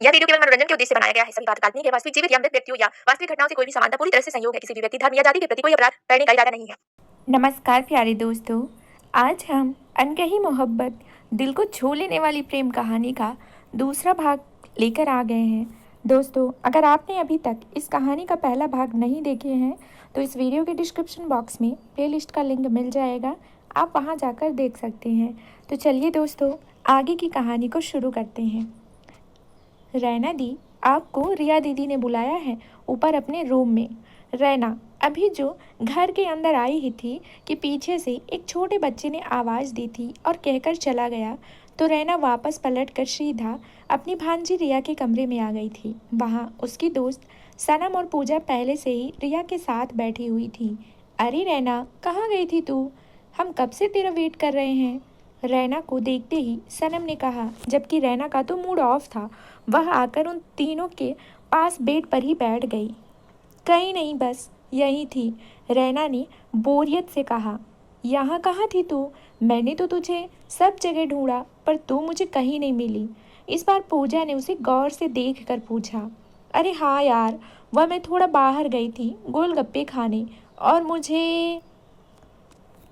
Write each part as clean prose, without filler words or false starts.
यह वीडियो केवल मनोरंजन के उद्देश्य से बनाया गया है। सभी बात काल्पनिक है। वास्तविक जीवित या मृत व्यक्तियों या वास्तविक घटनाओं से कोई भी समानता पूरी तरह से संयोग है। किसी भी व्यक्ति, धर्म या जाति के प्रति कोई अपराध करने का इरादा नहीं है। नमस्कार प्यारे दोस्तों, आज हम अनकही मोहब्बत, दिल को छू लेने वाली प्रेम कहानी का दूसरा भाग लेकर आ गए हैं। दोस्तों, अगर आपने अभी तक इस कहानी का पहला भाग नहीं देखे हैं तो इस वीडियो के डिस्क्रिप्शन बॉक्स में प्लेलिस्ट का लिंक मिल जाएगा, आप वहां जाकर देख सकते हैं। तो चलिए दोस्तों, आगे की कहानी को शुरू करते हैं। रैना दी, आपको रिया दीदी ने बुलाया है ऊपर अपने रूम में। रैना अभी जो घर के अंदर आई ही थी कि पीछे से एक छोटे बच्चे ने आवाज़ दी थी और कहकर चला गया, तो रैना वापस पलटकर सीधा अपनी भांजी रिया के कमरे में आ गई थी। वहाँ उसकी दोस्त सनम और पूजा पहले से ही रिया के साथ बैठी हुई थी। अरे रैना, कहाँ गई थी तू? हम कब से तेरा वेट कर रहे हैं। रैना को देखते ही सनम ने कहा, जबकि रैना का तो मूड ऑफ था। वह आकर उन तीनों के पास बेड पर ही बैठ गई। कहीं नहीं, बस यही थी, रैना ने बोरियत से कहा। यहाँ कहाँ थी तू? मैंने तो तुझे सब जगह ढूंढा पर तू मुझे कहीं नहीं मिली। इस बार पूजा ने उसे गौर से देख कर पूछा। अरे हाँ यार, वह मैं थोड़ा बाहर गई थी गोलगप्पे खाने, और मुझे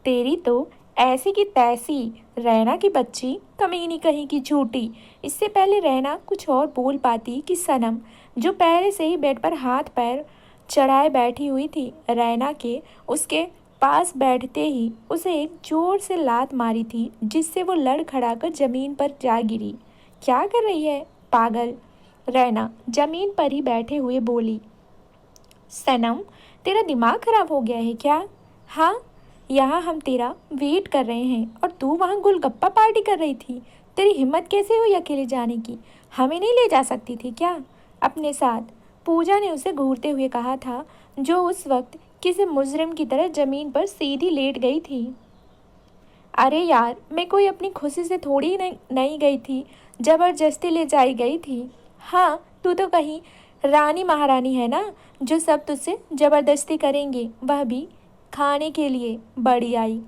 तेरी तो ऐसी की तैसी, रैना की बच्ची, कमीनी कहीं की झूठी। इससे पहले रैना कुछ और बोल पाती कि सनम, जो पहले से ही बेड पर हाथ पैर चढ़ाए बैठी हुई थी, रैना के उसके पास बैठते ही उसे एक जोर से लात मारी थी, जिससे वो लड़ खड़ाकर जमीन पर जा गिरी। क्या कर रही है पागल? रैना जमीन पर ही बैठे हुए बोली। सनम, तेरा दिमाग खराब हो गया है क्या? हाँ, यहाँ हम तेरा वेट कर रहे हैं और तू वहाँ गोलगप्पा पार्टी कर रही थी। तेरी हिम्मत कैसे हुई अकेले जाने की? हमें नहीं ले जा सकती थी क्या अपने साथ? पूजा ने उसे घूरते हुए कहा था, जो उस वक्त किसी मुजरिम की तरह जमीन पर सीधी लेट गई थी। अरे यार, मैं कोई अपनी खुशी से थोड़ी नहीं गई थी, जबरदस्ती ले जाई गई थी। हाँ, तू तो कहीं रानी महारानी है ना, जो सब तुझसे जबरदस्ती करेंगे, वह भी खाने के लिए। बड़ी आई,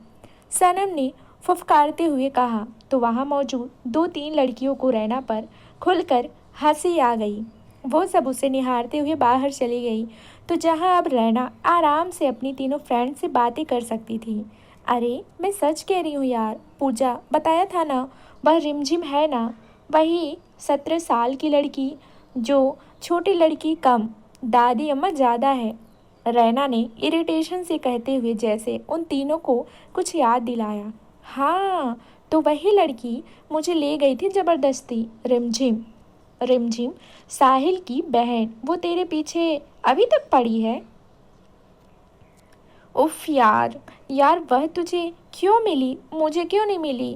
सनम ने फुफकारते हुए कहा। तो वहाँ मौजूद 2-3 लड़कियों को रैना पर खुलकर हंसी आ गई। वो सब उसे निहारते हुए बाहर चली गई, तो जहाँ अब रैना आराम से अपनी तीनों फ्रेंड से बातें कर सकती थी। अरे मैं सच कह रही हूँ यार, पूजा बताया था ना, वह रिमझिम है ना, वही 17 साल की लड़की, जो छोटी लड़की कम दादी अम्मा ज़्यादा है। रैना ने इरिटेशन से कहते हुए जैसे उन तीनों को कुछ याद दिलाया। हाँ, तो वही लड़की मुझे ले गई थी ज़बरदस्ती। रिमझिम, रिमझिम साहिल की बहन, वो तेरे पीछे अभी तक पड़ी है। उफ यार, यार वह तुझे क्यों मिली, मुझे क्यों नहीं मिली?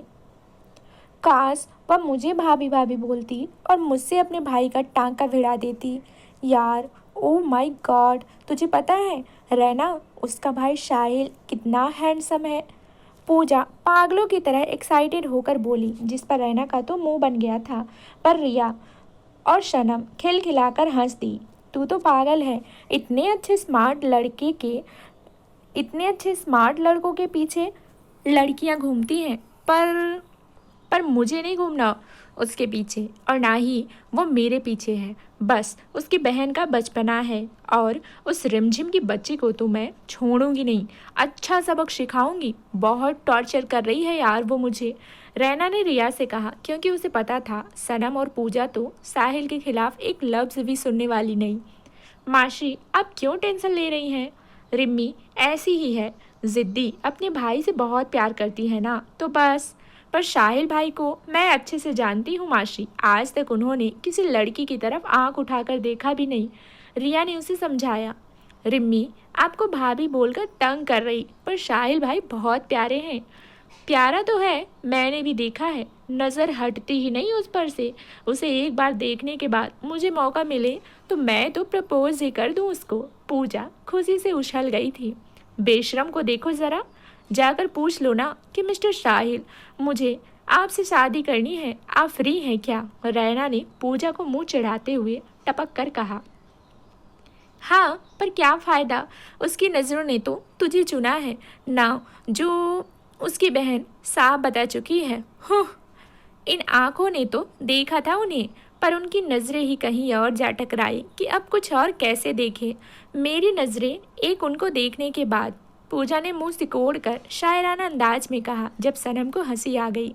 काश वह मुझे भाभी भाभी बोलती और मुझसे अपने भाई का टांका भिड़ा देती। यार ओ माय गॉड, तुझे पता है रैना, उसका भाई साहिल कितना हैंडसम है। पूजा पागलों की तरह एक्साइटेड होकर बोली, जिस पर रैना का तो मुंह बन गया था। पर रिया और सनम खिलखिलाकर हंस दी। तू तो पागल है, इतने अच्छे स्मार्ट लड़कों के पीछे लड़कियां घूमती हैं, पर मुझे नहीं घूमना उसके पीछे, और ना ही वो मेरे पीछे है। बस उसकी बहन का बचपना है, और उस रिमझिम की बच्ची को तो मैं छोड़ूंगी नहीं, अच्छा सबक सिखाऊंगी। बहुत टॉर्चर कर रही है यार वो मुझे, रैना ने रिया से कहा, क्योंकि उसे पता था सनम और पूजा तो साहिल के खिलाफ एक लफ्ज़ भी सुनने वाली नहीं। माशी, आप क्यों टेंशन ले रही हैं? रिम्मी ऐसी ही है, ज़िद्दी, अपने भाई से बहुत प्यार करती है ना, तो बस। पर साहिल भाई को मैं अच्छे से जानती हूँ माशी, आज तक उन्होंने किसी लड़की की तरफ आंख उठाकर देखा भी नहीं, रिया ने उसे समझाया। रिम्मी आपको भाभी बोलकर तंग कर रही, पर साहिल भाई बहुत प्यारे हैं। प्यारा तो है, मैंने भी देखा है, नज़र हटती ही नहीं उस पर से। उसे एक बार देखने के बाद मुझे मौका मिले तो मैं तो प्रपोज ही कर दूँ उसको। पूजा खुशी से उछल गई थी। बेशरम को देखो ज़रा, जाकर पूछ लो ना कि मिस्टर साहिल, मुझे आपसे शादी करनी है, आप फ्री हैं क्या? रैना ने पूजा को मुंह चढ़ाते हुए टपक कर कहा। हाँ, पर क्या फ़ायदा, उसकी नज़रों ने तो तुझे चुना है ना, जो उसकी बहन साफ बता चुकी है। हुँ, इन आँखों ने तो देखा था उन्हें, पर उनकी नज़रें ही कहीं और जा टकराई कि अब कुछ और कैसे देखे। मेरी नज़रें एक उनको देखने के बाद, पूजा ने मुंह सिकोड़ कर शायराना अंदाज में कहा, जब सनम को हंसी आ गई।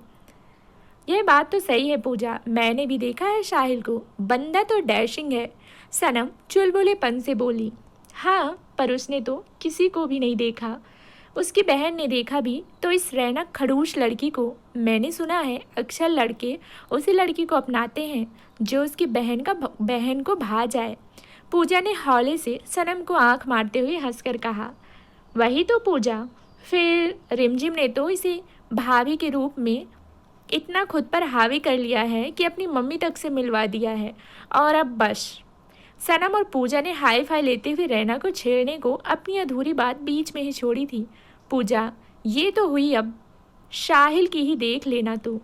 यह बात तो सही है पूजा, मैंने भी देखा है साहिल को, बंदा तो डैशिंग है। सनम चुलबुलेपन से बोली। हाँ, पर उसने तो किसी को भी नहीं देखा। उसकी बहन ने देखा भी तो इस रैना खड़ूस लड़की को। मैंने सुना है अक्सर लड़के उसी लड़की को अपनाते हैं जो उसकी बहन को भा जाए। पूजा ने हौले से सनम को आंख मारते हुए हंसकर कहा। वही तो पूजा, फिर रिमझिम ने तो इसे भाभी के रूप में इतना खुद पर हावी कर लिया है कि अपनी मम्मी तक से मिलवा दिया है, और अब बस। सनम और पूजा ने हाई फाई लेते हुए रैना को छेड़ने को अपनी अधूरी बात बीच में ही छोड़ी थी। पूजा, ये तो हुई, अब साहिल की ही देख लेना तू।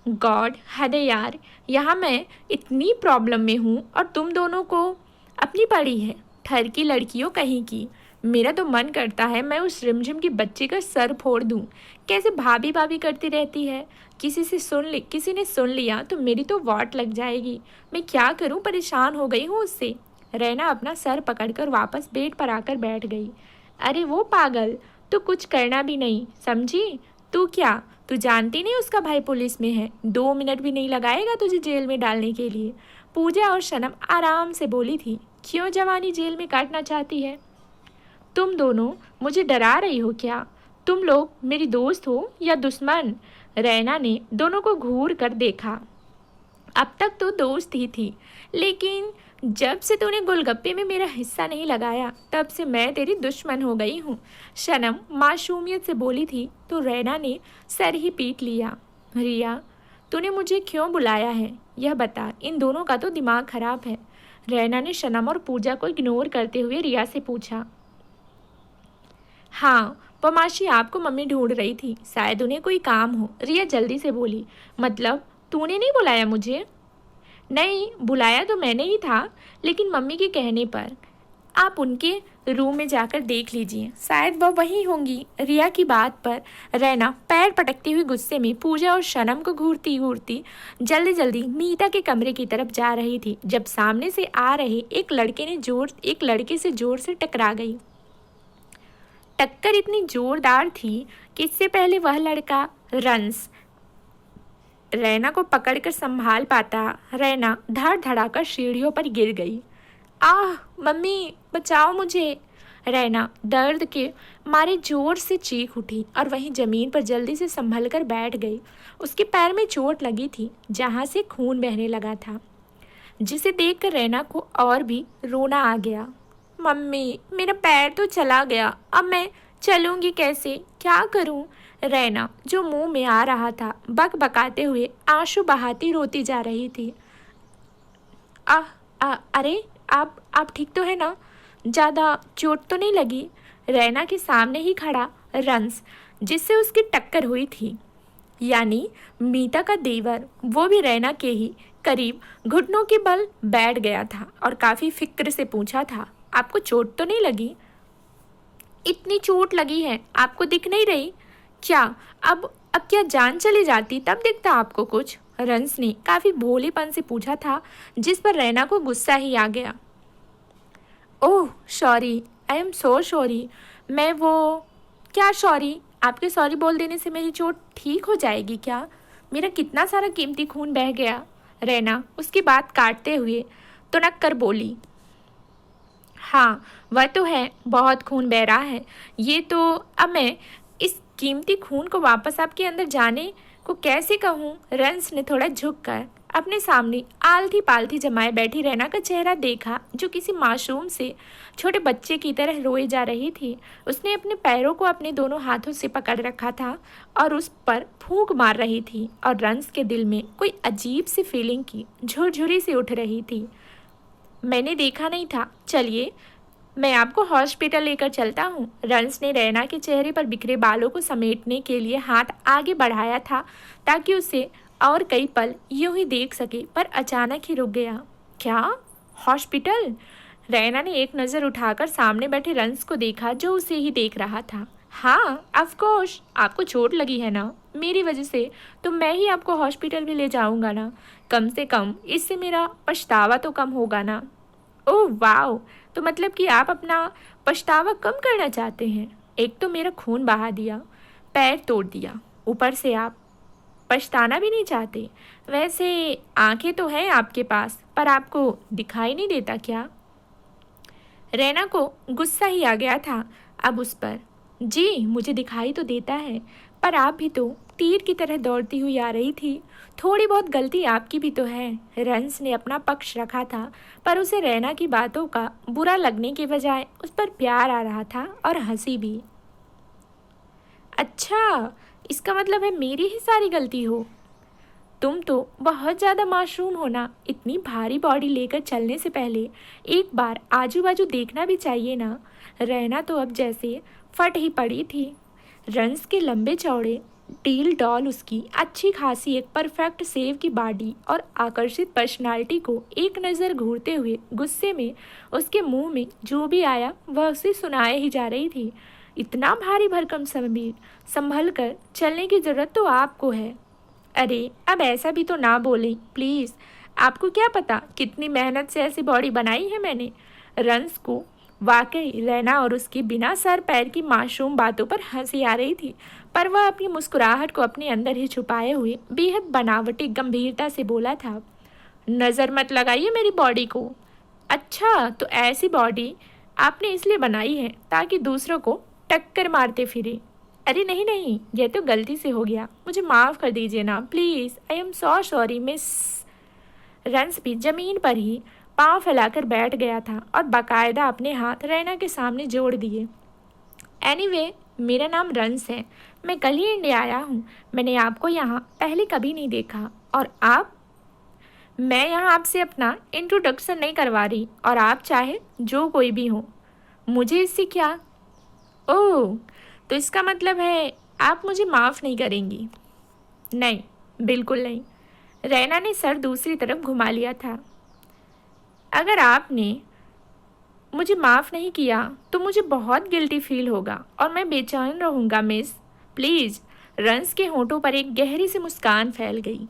गॉड, हद है यार, यहाँ मैं इतनी प्रॉब्लम में हूँ और तुम दोनों को अपनी पड़ी है, ठर की लड़कियों कहीं की। मेरा तो मन करता है मैं उस रिमझिम की बच्ची का सर फोड़ दूँ। कैसे भाभी भाभी करती रहती है, किसी ने सुन लिया तो मेरी तो वाट लग जाएगी। मैं क्या करूँ, परेशान हो गई हूँ उससे। रैना अपना सर पकड़कर वापस बेड पर आकर बैठ गई। अरे वो पागल, तो कुछ करना भी नहीं समझी। तू जानती नहीं उसका भाई पुलिस में है, 2 मिनट भी नहीं लगाएगा तुझे जेल में डालने के लिए। पूजा और सनम आराम से बोली थी। क्यों जवानी जेल में काटना चाहती है? तुम दोनों मुझे डरा रही हो क्या? तुम लोग मेरी दोस्त हो या दुश्मन? रैना ने दोनों को घूर कर देखा। अब तक तो दोस्त ही थी, लेकिन जब से तूने गोलगप्पे में मेरा हिस्सा नहीं लगाया तब से मैं तेरी दुश्मन हो गई हूँ। सनम मासूमियत से बोली थी तो रैना ने सर ही पीट लिया। रिया, तूने मुझे क्यों बुलाया है यह बता, इन दोनों का तो दिमाग खराब है। रैना ने सनम और पूजा को इग्नोर करते हुए रिया से पूछा। हाँ, पमाशी आपको मम्मी ढूंढ रही थी, शायद उन्हें कोई काम हो। रिया जल्दी से बोली। मतलब तूने नहीं बुलाया मुझे? नहीं, बुलाया तो मैंने ही था, लेकिन मम्मी के कहने पर। आप उनके रूम में जाकर देख लीजिए, शायद वह वहीं होंगी। रिया की बात पर रैना पैर पटकती हुई गुस्से में पूजा और सनम को घूरती घूरती जल्दी जल्दी मीता के कमरे की तरफ जा रही थी, जब सामने से आ रहे एक लड़के से जोर से टकरा गई। टक्कर इतनी जोरदार थी कि इससे पहले वह लड़का रंस रैना को पकड़कर संभाल पाता, रैना धड़ धड़ाकर सीढ़ियों पर गिर गई। आह मम्मी, बचाओ मुझे। रैना दर्द के मारे जोर से चीख उठी और वहीं जमीन पर जल्दी से संभल कर बैठ गई। उसके पैर में चोट लगी थी, जहां से खून बहने लगा था, जिसे देखकर रैना को और भी रोना आ गया। मम्मी, मेरा पैर तो चला गया, अब मैं चलूंगी कैसे, क्या करूं? रैना जो मुंह में आ रहा था बकबकाते हुए आंसू बहाती रोती जा रही थी। अरे आप ठीक तो है ना? ज़्यादा चोट तो नहीं लगी? रैना के सामने ही खड़ा रंस, जिससे उसकी टक्कर हुई थी, यानी मीता का देवर, वो भी रैना के ही करीब घुटनों के बल बैठ गया था और काफ़ी फिक्र से पूछा था, आपको चोट तो नहीं लगी? इतनी चोट लगी है, आपको दिख नहीं रही क्या? अब क्या जान चली जाती तब दिखता आपको कुछ? रंस ने काफ़ी भोलेपन से पूछा था, जिस पर रैना को गुस्सा ही आ गया। Oh sorry, I am so sorry. मैं वो क्या सॉरी? आपके सॉरी बोल देने से मेरी चोट ठीक हो जाएगी क्या? मेरा कितना सारा कीमती खून बह गया। रैना उसकी बात काटते हुए तुनक कर बोली। हाँ वह तो है, बहुत खून बह रहा है। ये तो अब मैं इस कीमती खून को वापस आपके अंदर जाने को कैसे कहूँ? रंस ने थोड़ा झुककर अपने सामने आलती पालती जमाए बैठी रैना का चेहरा देखा, जो किसी मासूम से छोटे बच्चे की तरह रोए जा रही थी। उसने अपने पैरों को अपने दोनों हाथों से पकड़ रखा था और उस पर फूंक मार रही थी, और रंस के दिल में कोई अजीब सी फीलिंग की झुरझुरी सी उठ रही थी। मैंने देखा नहीं था, चलिए मैं आपको हॉस्पिटल लेकर चलता हूँ। रंस ने रैना के चेहरे पर बिखरे बालों को समेटने के लिए हाथ आगे बढ़ाया था, ताकि उसे और कई पल यूं ही देख सके, पर अचानक ही रुक गया। क्या हॉस्पिटल? रैना ने एक नज़र उठाकर सामने बैठे रंस को देखा, जो उसे ही देख रहा था। हाँ ऑफ कोर्स, आपको चोट लगी है ना, मेरी वजह से, तो मैं ही आपको हॉस्पिटल भी ले जाऊंगा ना। कम से कम इससे मेरा पछतावा तो कम होगा ना। ओह वाह, तो मतलब कि आप अपना पछतावा कम करना चाहते हैं। एक तो मेरा खून बहा दिया, पैर तोड़ दिया, ऊपर से आप पछताना भी नहीं चाहते। वैसे आंखें तो हैं आपके पास, पर आपको दिखाई नहीं देता क्या? रैना को गुस्सा ही आ गया था अब उस पर। जी मुझे दिखाई तो देता है, पर आप भी तो तीर की तरह दौड़ती हुई आ रही थी। थोड़ी बहुत गलती आपकी भी तो है। रंस ने अपना पक्ष रखा था, पर उसे रैना की बातों का बुरा लगने के बजाय उस पर प्यार आ रहा था और हंसी भी। अच्छा, इसका मतलब है मेरी ही सारी गलती हो। तुम तो बहुत ज़्यादा मासूम हो ना। इतनी भारी बॉडी लेकर चलने से पहले एक बार आजू बाजू देखना भी चाहिए ना। रहना तो अब जैसे फट ही पड़ी थी। रंस के लंबे चौड़े डील डॉल, उसकी अच्छी खासी एक परफेक्ट सेव की बॉडी और आकर्षित पर्सनालिटी को एक नज़र घूरते हुए गुस्से में उसके मुंह में जो भी आया वह उसे सुनाए ही जा रही थी। इतना भारी भरकम समीर, संभल कर चलने की ज़रूरत तो आपको है। अरे अब ऐसा भी तो ना बोलें प्लीज़। आपको क्या पता कितनी मेहनत से ऐसी बॉडी बनाई है मैंने। रंस को वाकई रैना और उसकी बिना सर पैर की मासूम बातों पर हंसी आ रही थी, पर वह अपनी मुस्कुराहट को अपने अंदर ही छुपाए हुए बेहद बनावटी गंभीरता से बोला था, नज़र मत लगाइए मेरी बॉडी को। अच्छा, तो ऐसी बॉडी आपने इसलिए बनाई है ताकि दूसरों को टक्कर मारते फिरे। अरे नहीं नहीं, यह तो गलती से हो गया, मुझे माफ़ कर दीजिए ना please. I am so sorry miss. Runs भी ज़मीन पर ही पांव फैलाकर बैठ गया था और बाकायदा अपने हाथ रैना के सामने जोड़ दिए। एनीवे, मेरा नाम रंस है। मैं कल ही इंडिया आया हूँ। मैंने आपको यहाँ पहले कभी नहीं देखा। और आप? मैं यहाँ आपसे अपना इंट्रोडक्शन नहीं करवा रही, और आप चाहे जो कोई भी हो, मुझे इससे क्या। ओह, तो इसका मतलब है आप मुझे माफ़ नहीं करेंगी? नहीं, बिल्कुल नहीं। रैना ने सर दूसरी तरफ घुमा लिया था। अगर आपने मुझे माफ़ नहीं किया तो मुझे बहुत गिल्टी फील होगा और मैं बेचैन रहूँगा मिस। प्लीज़। रंस के होंठों पर एक गहरी सी मुस्कान फैल गई।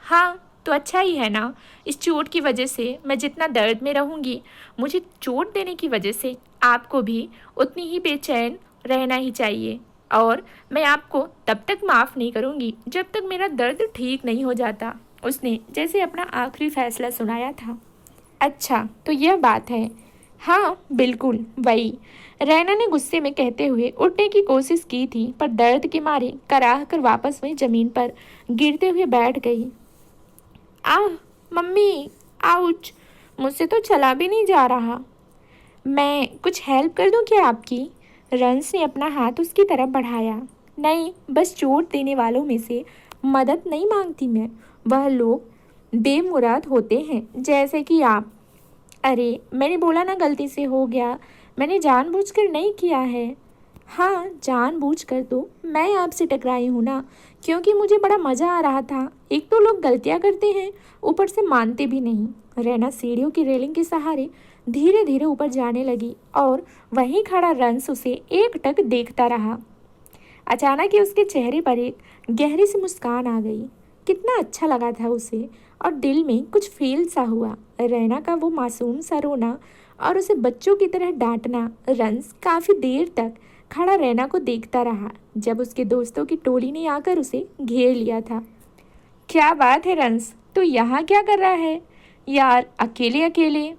हाँ तो अच्छा ही है ना। इस चोट की वजह से मैं जितना दर्द में रहूँगी, मुझे चोट देने की वजह से आपको भी उतनी ही बेचैन रहना ही चाहिए। और मैं आपको तब तक माफ़ नहीं करूँगी जब तक मेरा दर्द ठीक नहीं हो जाता। उसने जैसे अपना आखिरी फैसला सुनाया था। अच्छा, तो यह बात है। हाँ बिल्कुल वही। रैना ने गुस्से में कहते हुए उठने की कोशिश की थी, पर दर्द के मारे कराह कर वापस वही ज़मीन पर गिरते हुए बैठ गई। आह मम्मी, आउच, मुझसे तो चला भी नहीं जा रहा। मैं कुछ हेल्प कर दूं क्या आपकी? रंस ने अपना हाथ उसकी तरफ बढ़ाया। नहीं, बस चोट देने वालों में से मदद नहीं मांगती मैं। वह लोग बेमुराद होते हैं जैसे कि आप। अरे मैंने बोला ना गलती से हो गया, मैंने जानबूझकर नहीं किया है। हाँ जानबूझकर तो मैं आपसे टकराई हूँ ना, क्योंकि मुझे बड़ा मज़ा आ रहा था। एक तो लोग गलतियाँ करते हैं, ऊपर से मानते भी नहीं। रैना सीढ़ियों की रेलिंग के सहारे धीरे धीरे ऊपर जाने लगी और वहीं खड़ा रंस उसे एकटक देखता रहा। अचानक ही उसके चेहरे पर एक गहरी सी मुस्कान आ गई। कितना अच्छा लगा था उसे, और दिल में कुछ फील सा हुआ। रैना का वो मासूम सा रोना और उसे बच्चों की तरह डांटना। रंस काफ़ी देर तक खड़ा रैना को देखता रहा, जब उसके दोस्तों की टोली ने आकर उसे घेर लिया था। क्या बात है रंस, तू यहाँ क्या कर रहा है यार, अकेले अकेले?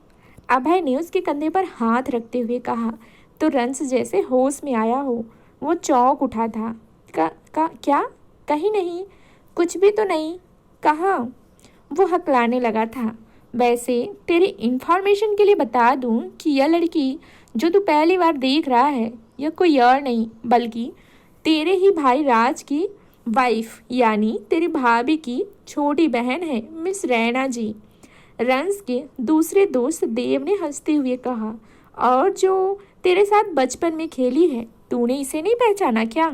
अभय ने उसके कंधे पर हाथ रखते हुए कहा तो रंस जैसे होश में आया हो। वो चौंक उठा था। क्या? कहीं नहीं, कुछ भी तो नहीं। कहाँ? वो हकलाने लगा था। वैसे तेरी इंफॉर्मेशन के लिए बता दूं कि यह लड़की जो तू पहली बार देख रहा है, यह कोई और नहीं बल्कि तेरे ही भाई राज की वाइफ, यानी तेरी भाभी की छोटी बहन है, मिस रैना जी। रंस के दूसरे दोस्त देव ने हंसते हुए कहा। और जो तेरे साथ बचपन में खेली है, तूने इसे नहीं पहचाना क्या?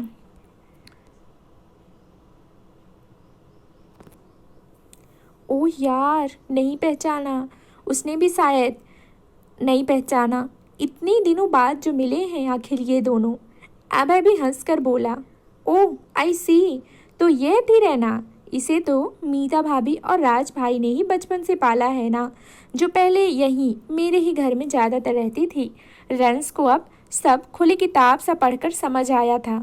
ओह यार, नहीं पहचाना। उसने भी शायद नहीं पहचाना। इतने दिनों बाद जो मिले हैं आखिर ये दोनों। अभय भी हंसकर बोला। ओह आई सी, तो ये थी रैना। इसे तो मीता भाभी और राज भाई ने ही बचपन से पाला है ना, जो पहले यहीं मेरे ही घर में ज़्यादातर रहती थी। रंस को अब सब खुली किताब सा पढ़कर समझ आया था।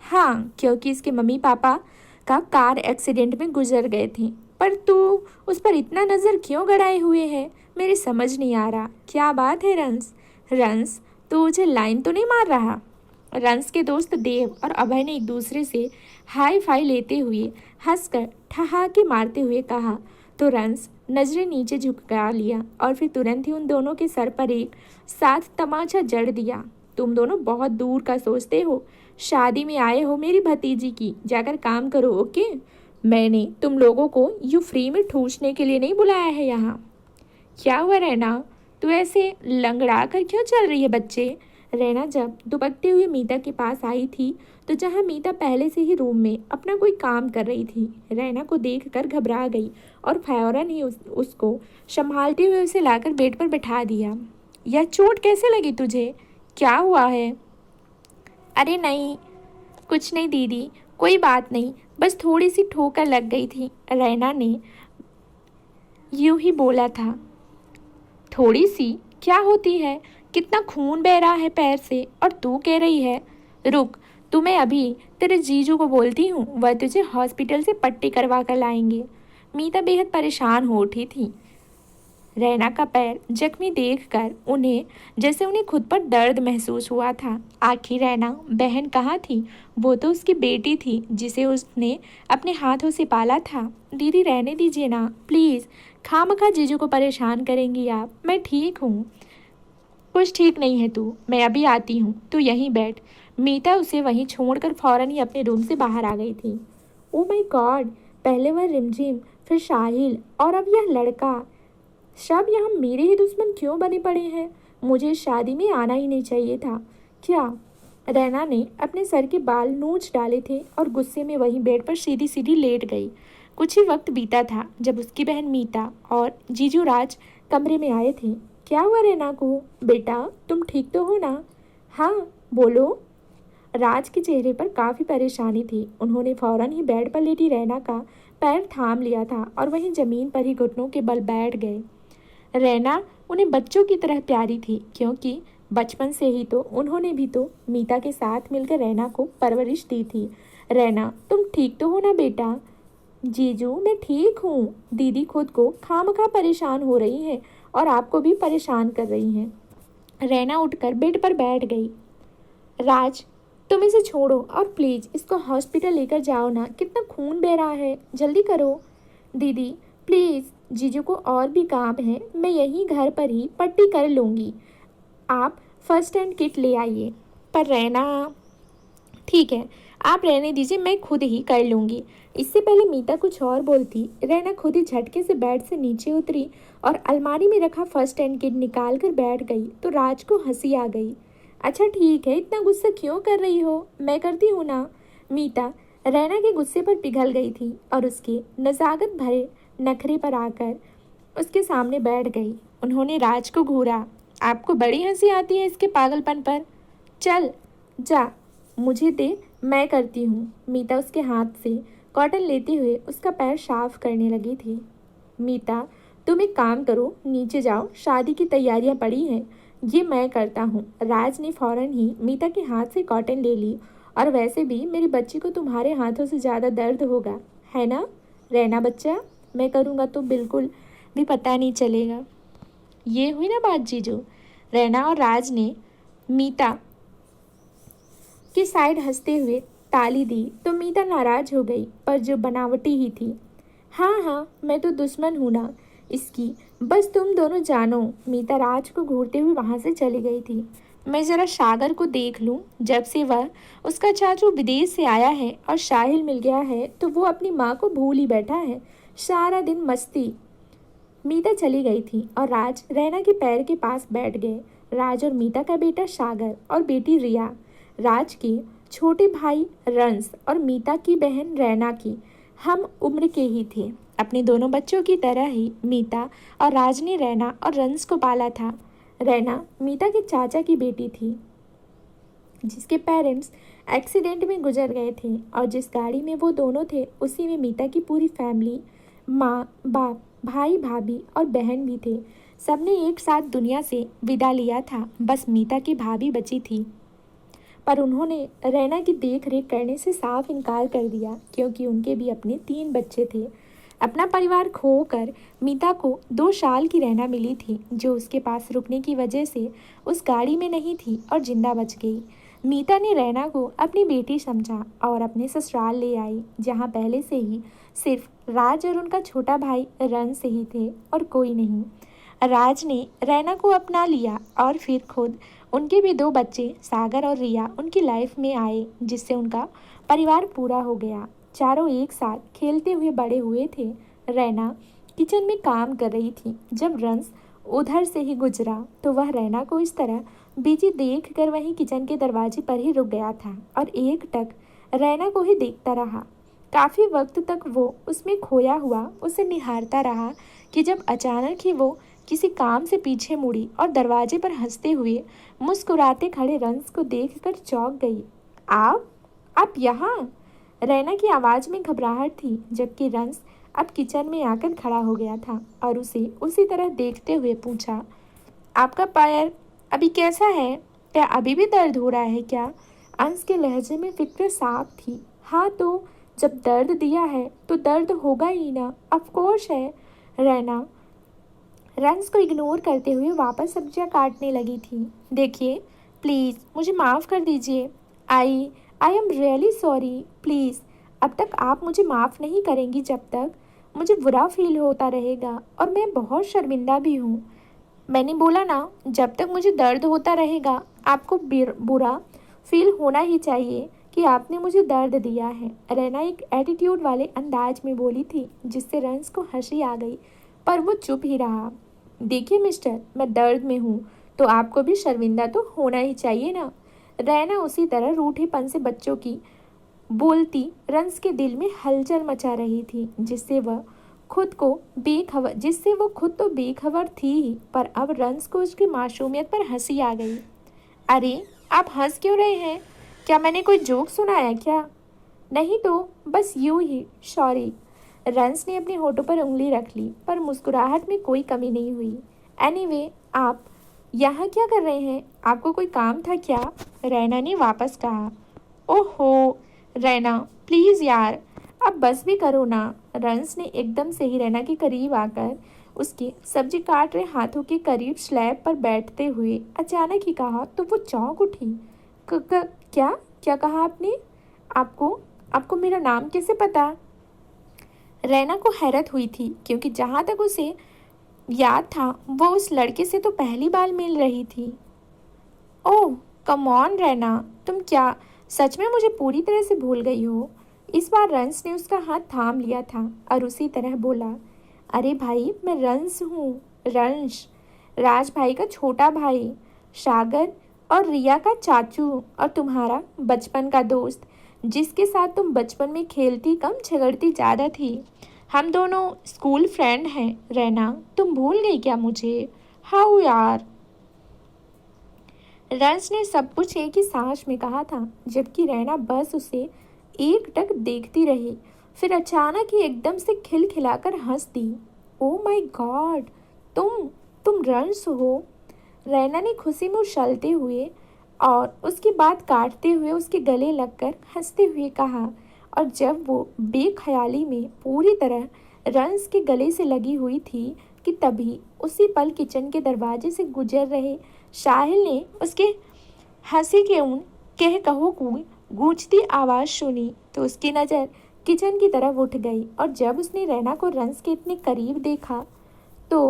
हाँ, क्योंकि इसके मम्मी पापा का कार एक्सीडेंट में गुजर गए थे। पर तू उस पर इतना नज़र क्यों गड़ाए हुए है? मेरी समझ नहीं आ रहा। क्या बात है रंस? रंस, तू मुझे लाइन तो नहीं मार रहा? रंस के दोस्त देव और अभय ने एक दूसरे से हाई फाई लेते हुए हंसकर ठहाके मारते हुए कहा, तो रंस नजरें नीचे झुका लिया और फिर तुरंत ही उन दोनों के सर पर एक साथ तमाचा जड़ दिया। तुम दोनों बहुत दूर का सोचते हो। शादी में आए हो मेरी भतीजी की, जाकर काम करो। ओके, मैंने तुम लोगों को यूँ फ्री में ठूसने के लिए नहीं बुलाया है यहाँ। क्या हुआ रैना, तू ऐसे लंगड़ा कर क्यों चल रही है बच्चे? रैना जब दुबकते हुए मीता के पास आई थी तो जहाँ मीता पहले से ही रूम में अपना कोई काम कर रही थी, रैना को देखकर घबरा गई और फौरन ही उसको संभालते हुए उसे लाकर बेड पर बैठा दिया। यह चोट कैसे लगी तुझे? क्या हुआ है? अरे नहीं, कुछ नहीं दीदी, कोई बात नहीं, बस थोड़ी सी ठोकर लग गई थी, रैना ने यूं ही बोला था। थोड़ी सी क्या होती है? कितना खून बह रहा है पैर से और तू कह रही है? रुक, तुम्हें अभी तेरे जीजू को बोलती हूँ, वह तुझे हॉस्पिटल से पट्टी करवा कर लाएंगे। मीता बेहद परेशान हो उठी थी। रैना का पैर जख्मी देखकर जैसे उन्हें खुद पर दर्द महसूस हुआ था। आखिर रैना बहन कहाँ थी? वो तो उसकी बेटी थी जिसे उसने अपने हाथों से पाला था। दीदी रहने दीजिए ना प्लीज़, खामखा जीजू को परेशान करेंगी आप। मैं ठीक हूँ। कुछ ठीक नहीं है तू, मैं अभी आती हूँ, तू यहीं बैठ। मीता उसे वहीं छोड़कर फौरन ही अपने रूम से बाहर आ गई थी। ओ माय गॉड, पहले वह रिमझिम, फिर साहिल और अब यह लड़का, सब यहाँ मेरे ही दुश्मन क्यों बने पड़े हैं? मुझे शादी में आना ही नहीं चाहिए था क्या? रैना ने अपने सर के बाल नोच डाले थे और गुस्से में वहीं बेड पर सीधी सीधी लेट गई। कुछ ही वक्त बीता था जब उसकी बहन मीता और जीजू राज कमरे में आए थे। क्या हुआ रैना को? बेटा तुम ठीक तो हो ना? हाँ बोलो। राज के चेहरे पर काफ़ी परेशानी थी। उन्होंने फौरन ही बेड पर लेटी रैना का पैर थाम लिया था और वहीं ज़मीन पर ही घुटनों के बल बैठ गए। रैना उन्हें बच्चों की तरह प्यारी थी, क्योंकि बचपन से ही तो उन्होंने भी तो मीता के साथ मिलकर रैना को परवरिश दी थी। रैना तुम ठीक तो हो ना बेटा? जीजू मैं ठीक हूँ। दीदी खुद को खामखा परेशान हो रही है और आपको भी परेशान कर रही हैं। रैना उठकर बेड पर बैठ गई। राज तुम इसे छोड़ो और प्लीज़ इसको हॉस्पिटल लेकर जाओ ना, कितना खून बह रहा है, जल्दी करो। दीदी प्लीज़, जीजू को और भी काम है, मैं यहीं घर पर ही पट्टी कर लूँगी, आप फर्स्ट एड किट ले आइए। पर रैना, ठीक है आप रहने दीजिए, मैं खुद ही कर लूँगी। इससे पहले मीता कुछ और बोलती, रैना खुद ही झटके से बेड से नीचे उतरी और अलमारी में रखा फर्स्ट एड किट निकाल कर बैठ गई तो राज को हंसी आ गई। अच्छा ठीक है, इतना गुस्सा क्यों कर रही हो, मैं करती हूँ ना। मीता रैना के गुस्से पर पिघल गई थी और उसके नज़ाकत भरे नखरे पर आकर उसके सामने बैठ गई। उन्होंने राज को घूरा। आपको बड़ी हंसी आती है इसके पागलपन पर? चल जा, मुझे दे, मैं करती हूँ। मीता उसके हाथ से कॉटन लेते हुए उसका पैर साफ करने लगी थी। मीता तुम एक काम करो, नीचे जाओ, शादी की तैयारियां पड़ी हैं, ये मैं करता हूँ। राज ने फौरन ही मीता के हाथ से कॉटन ले ली। और वैसे भी मेरी बच्ची को तुम्हारे हाथों से ज़्यादा दर्द होगा, है ना रहना बच्चा? मैं करूँगा तो बिल्कुल भी पता नहीं चलेगा। ये हुई ना बात जीजू। रैना और राज ने मीता की साइड हंसते हुए ताली दी तो मीता नाराज हो गई, पर जो बनावटी ही थी। हाँ हाँ, मैं तो दुश्मन हूँ ना इसकी, बस तुम दोनों जानो। मीता राज को घूरते हुए वहाँ से चली गई थी। मैं ज़रा सागर को देख लूँ, जब से वह उसका चाचू विदेश से आया है और साहिल मिल गया है तो वो अपनी माँ को भूल ही बैठा है, सारा दिन मस्ती। मीता चली गई थी और राज रैना के पैर के पास बैठ गए। राज और मीता का बेटा सागर और बेटी रिया, राज के छोटे भाई रंस और मीता की बहन रैना की हम उम्र के ही थे। अपने दोनों बच्चों की तरह ही मीता और राज ने रैना और रंस को पाला था। रैना मीता के चाचा की बेटी थी, जिसके पेरेंट्स एक्सीडेंट में गुजर गए थे और जिस गाड़ी में वो दोनों थे उसी में मीता की पूरी फैमिली, माँ बाप, भाई भाभी और बहन भी थे। सबने एक साथ दुनिया से विदा लिया था। बस मीता की भाभी बची थी, पर उन्होंने रैना की देख रेख करने से साफ इनकार कर दिया क्योंकि उनके भी अपने 3 बच्चे थे। अपना परिवार खोकर मीता को 2 साल की रैना मिली थी जो उसके पास रुकने की वजह से उस गाड़ी में नहीं थी और जिंदा बच गई। मीता ने रैना को अपनी बेटी समझा और अपने ससुराल ले आई जहाँ पहले से ही सिर्फ राज और उनका छोटा भाई रन से ही थे और कोई नहीं। राज ने रैना को अपना लिया और फिर खुद उनके भी 2 बच्चे सागर और रिया उनकी लाइफ में आए जिससे उनका परिवार पूरा हो गया। चारों एक साथ खेलते हुए बड़े हुए थे। रैना किचन में काम कर रही थी जब रंस उधर से ही गुजरा तो वह रैना को इस तरह बिजी देख कर वहीं किचन के दरवाजे पर ही रुक गया था और एकटक रैना को ही देखता रहा। काफ़ी वक्त तक वो उसमें खोया हुआ उसे निहारता रहा कि जब अचानक ही वो किसी काम से पीछे मुड़ी और दरवाजे पर हंसते हुए मुस्कुराते खड़े रंस को देखकर चौंक गई। आप यहाँ? रैना की आवाज़ में घबराहट थी जबकि रंस अब किचन में आकर खड़ा हो गया था और उसे उसी तरह देखते हुए पूछा, आपका पैर अभी कैसा है? क्या अभी भी दर्द हो रहा है क्या? अंश के लहजे में फिक्र साफ थी। हाँ, तो जब दर्द दिया है तो दर्द होगा ही ना, ऑफ कोर्स है। रैना रंस को इग्नोर करते हुए वापस सब्जियां काटने लगी थी। देखिए, प्लीज़ मुझे माफ़ कर दीजिए। I am really sorry. Please अब तक आप मुझे माफ़ नहीं करेंगी जब तक मुझे बुरा फील होता रहेगा और मैं बहुत शर्मिंदा भी हूँ। मैंने बोला ना, जब तक मुझे दर्द होता रहेगा आपको बुरा फील होना ही चाहिए कि आपने मुझे दर्द दिया है। रैना एक एटीट्यूड वाले अंदाज में बोली थी जिससे रंस को हंसी आ गई पर वो चुप ही रहा। देखिए मिस्टर, मैं दर्द में हूँ तो आपको भी शर्मिंदा तो होना ही चाहिए ना। रैना उसी तरह रूठेपन से बच्चों की बोलती रंस के दिल में हलचल मचा रही थी जिससे वो खुद तो बेखबर थी ही, पर अब रंस को उसकी मासूमियत पर हंसी आ गई। अरे आप हंस क्यों रहे हैं? क्या मैंने कोई जोक सुनाया क्या? नहीं तो बस यूं ही, सॉरी। रंस ने अपने होठों पर उंगली रख ली पर मुस्कुराहट में कोई कमी नहीं हुई। एनीवे, आप यहाँ क्या कर रहे हैं? आपको कोई काम था क्या? रैना ने वापस कहा। ओहो रैना, प्लीज़ यार, अब बस भी करो ना। रंस ने एकदम से ही रैना के करीब आकर उसके सब्जी काट रहे हाथों के करीब स्लैब पर बैठते हुए अचानक ही कहा तो वो चौंक उठी। क्या क्या कहा आपने? आपको मेरा नाम कैसे पता? रैना को हैरत हुई थी क्योंकि जहाँ तक उसे याद था वो उस लड़के से तो पहली बार मिल रही थी। ओह कम ऑन रैना, तुम क्या सच में मुझे पूरी तरह से भूल गई हो? इस बार रंस ने उसका हाथ थाम लिया था और उसी तरह बोला, अरे भाई मैं रंस हूँ, रंस, राज भाई का छोटा भाई, सागर और रिया का चाचू और तुम्हारा बचपन का दोस्त जिसके साथ तुम बचपन में खेलती कम झगड़ती ज़्यादा थी। हम दोनों स्कूल फ्रेंड हैं। रैना, तुम भूल गई क्या मुझे? हाउ यार। रंस ने सब कुछ एक ही सांस में कहा था जबकि रैना बस उसे एकटक देखती रही। फिर अचानक ही एकदम से खिलखिलाकर हंस दी। ओ माय गॉड, तुम रंस हो? रैना ने खुशी में उछलते हुए और उसकी बात काटते हुए उसके गले लगकर हंसते हुए कहा और जब वो बेख्याली में पूरी तरह रंस के गले से लगी हुई थी कि तभी उसी पल किचन के दरवाजे से गुजर रहे साहिल ने उसके हंसी के उन कह कहो को गूंजती आवाज़ सुनी तो उसकी नज़र किचन की तरफ उठ गई और जब उसने रैना को रंस के इतने करीब देखा तो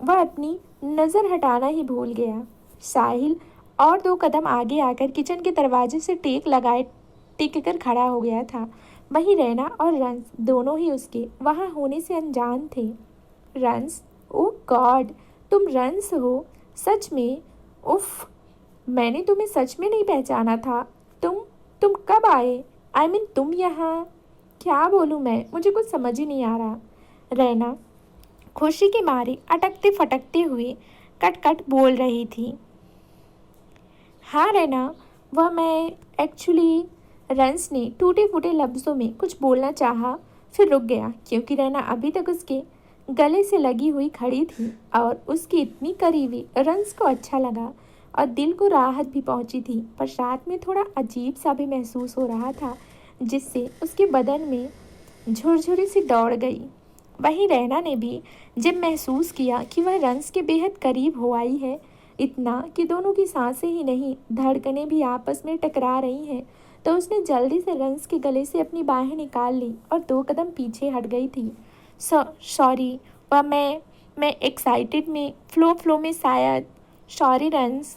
वह अपनी नज़र हटाना ही भूल गया। साहिल और 2 कदम आगे आकर किचन के दरवाजे से टिक कर खड़ा हो गया था। वहीं रैना और रंस दोनों ही उसके वहाँ होने से अनजान थे। रंस, ओ गॉड, तुम रंस हो सच में? उफ, मैंने तुम्हें सच में नहीं पहचाना था। तुम कब आए? आई मीन तुम यहाँ? क्या बोलूँ मैं, मुझे कुछ समझ ही नहीं आ रहा। रैना खुशी के मारे अटकते फटकते हुए कट बोल रही थी। हाँ रैना, वह मैं एक्चुअली रंस ने टूटे फूटे लफ्ज़ों में कुछ बोलना चाहा, फिर रुक गया क्योंकि रैना अभी तक उसके गले से लगी हुई खड़ी थी और उसकी इतनी करीबी रंस को अच्छा लगा और दिल को राहत भी पहुंची थी, पर साथ में थोड़ा अजीब सा भी महसूस हो रहा था जिससे उसके बदन में झुरझुरी सी दौड़ गई। वहीं रैना ने भी जब महसूस किया कि वह रंस के बेहद करीब हो आई है, इतना कि दोनों की सांसें ही नहीं धड़कनें भी आपस में टकरा रही हैं, तो उसने जल्दी से रंस के गले से अपनी बाहें निकाल ली और 2 कदम पीछे हट गई थी। सॉरी, वह मैं एक्साइटेड में फ्लो में शायद। सॉरी रंस।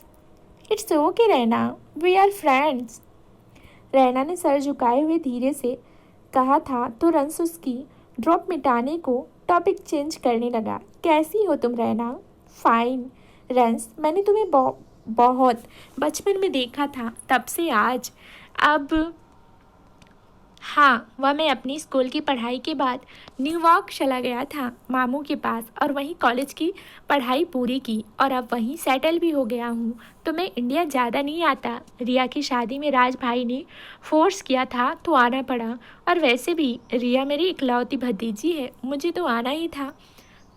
It's okay Raina, we are friends. Raina ने सर झुकाए हुए धीरे से कहा था तो रंस उसकी ड्रॉप मिटाने को टॉपिक चेंज करने लगा। कैसी हो तुम रैना? फाइन रंस, मैंने तुम्हें बहुत बचपन में देखा था, तब से आज। अब हाँ, वह मैं अपनी स्कूल की पढ़ाई के बाद न्यूयॉर्क चला गया था मामू के पास और वहीं कॉलेज की पढ़ाई पूरी की और अब वहीं सेटल भी हो गया हूँ, तो मैं इंडिया ज़्यादा नहीं आता। रिया की शादी में राज भाई ने फोर्स किया था तो आना पड़ा, और वैसे भी रिया मेरी इकलौती भतीजी है, मुझे तो आना ही था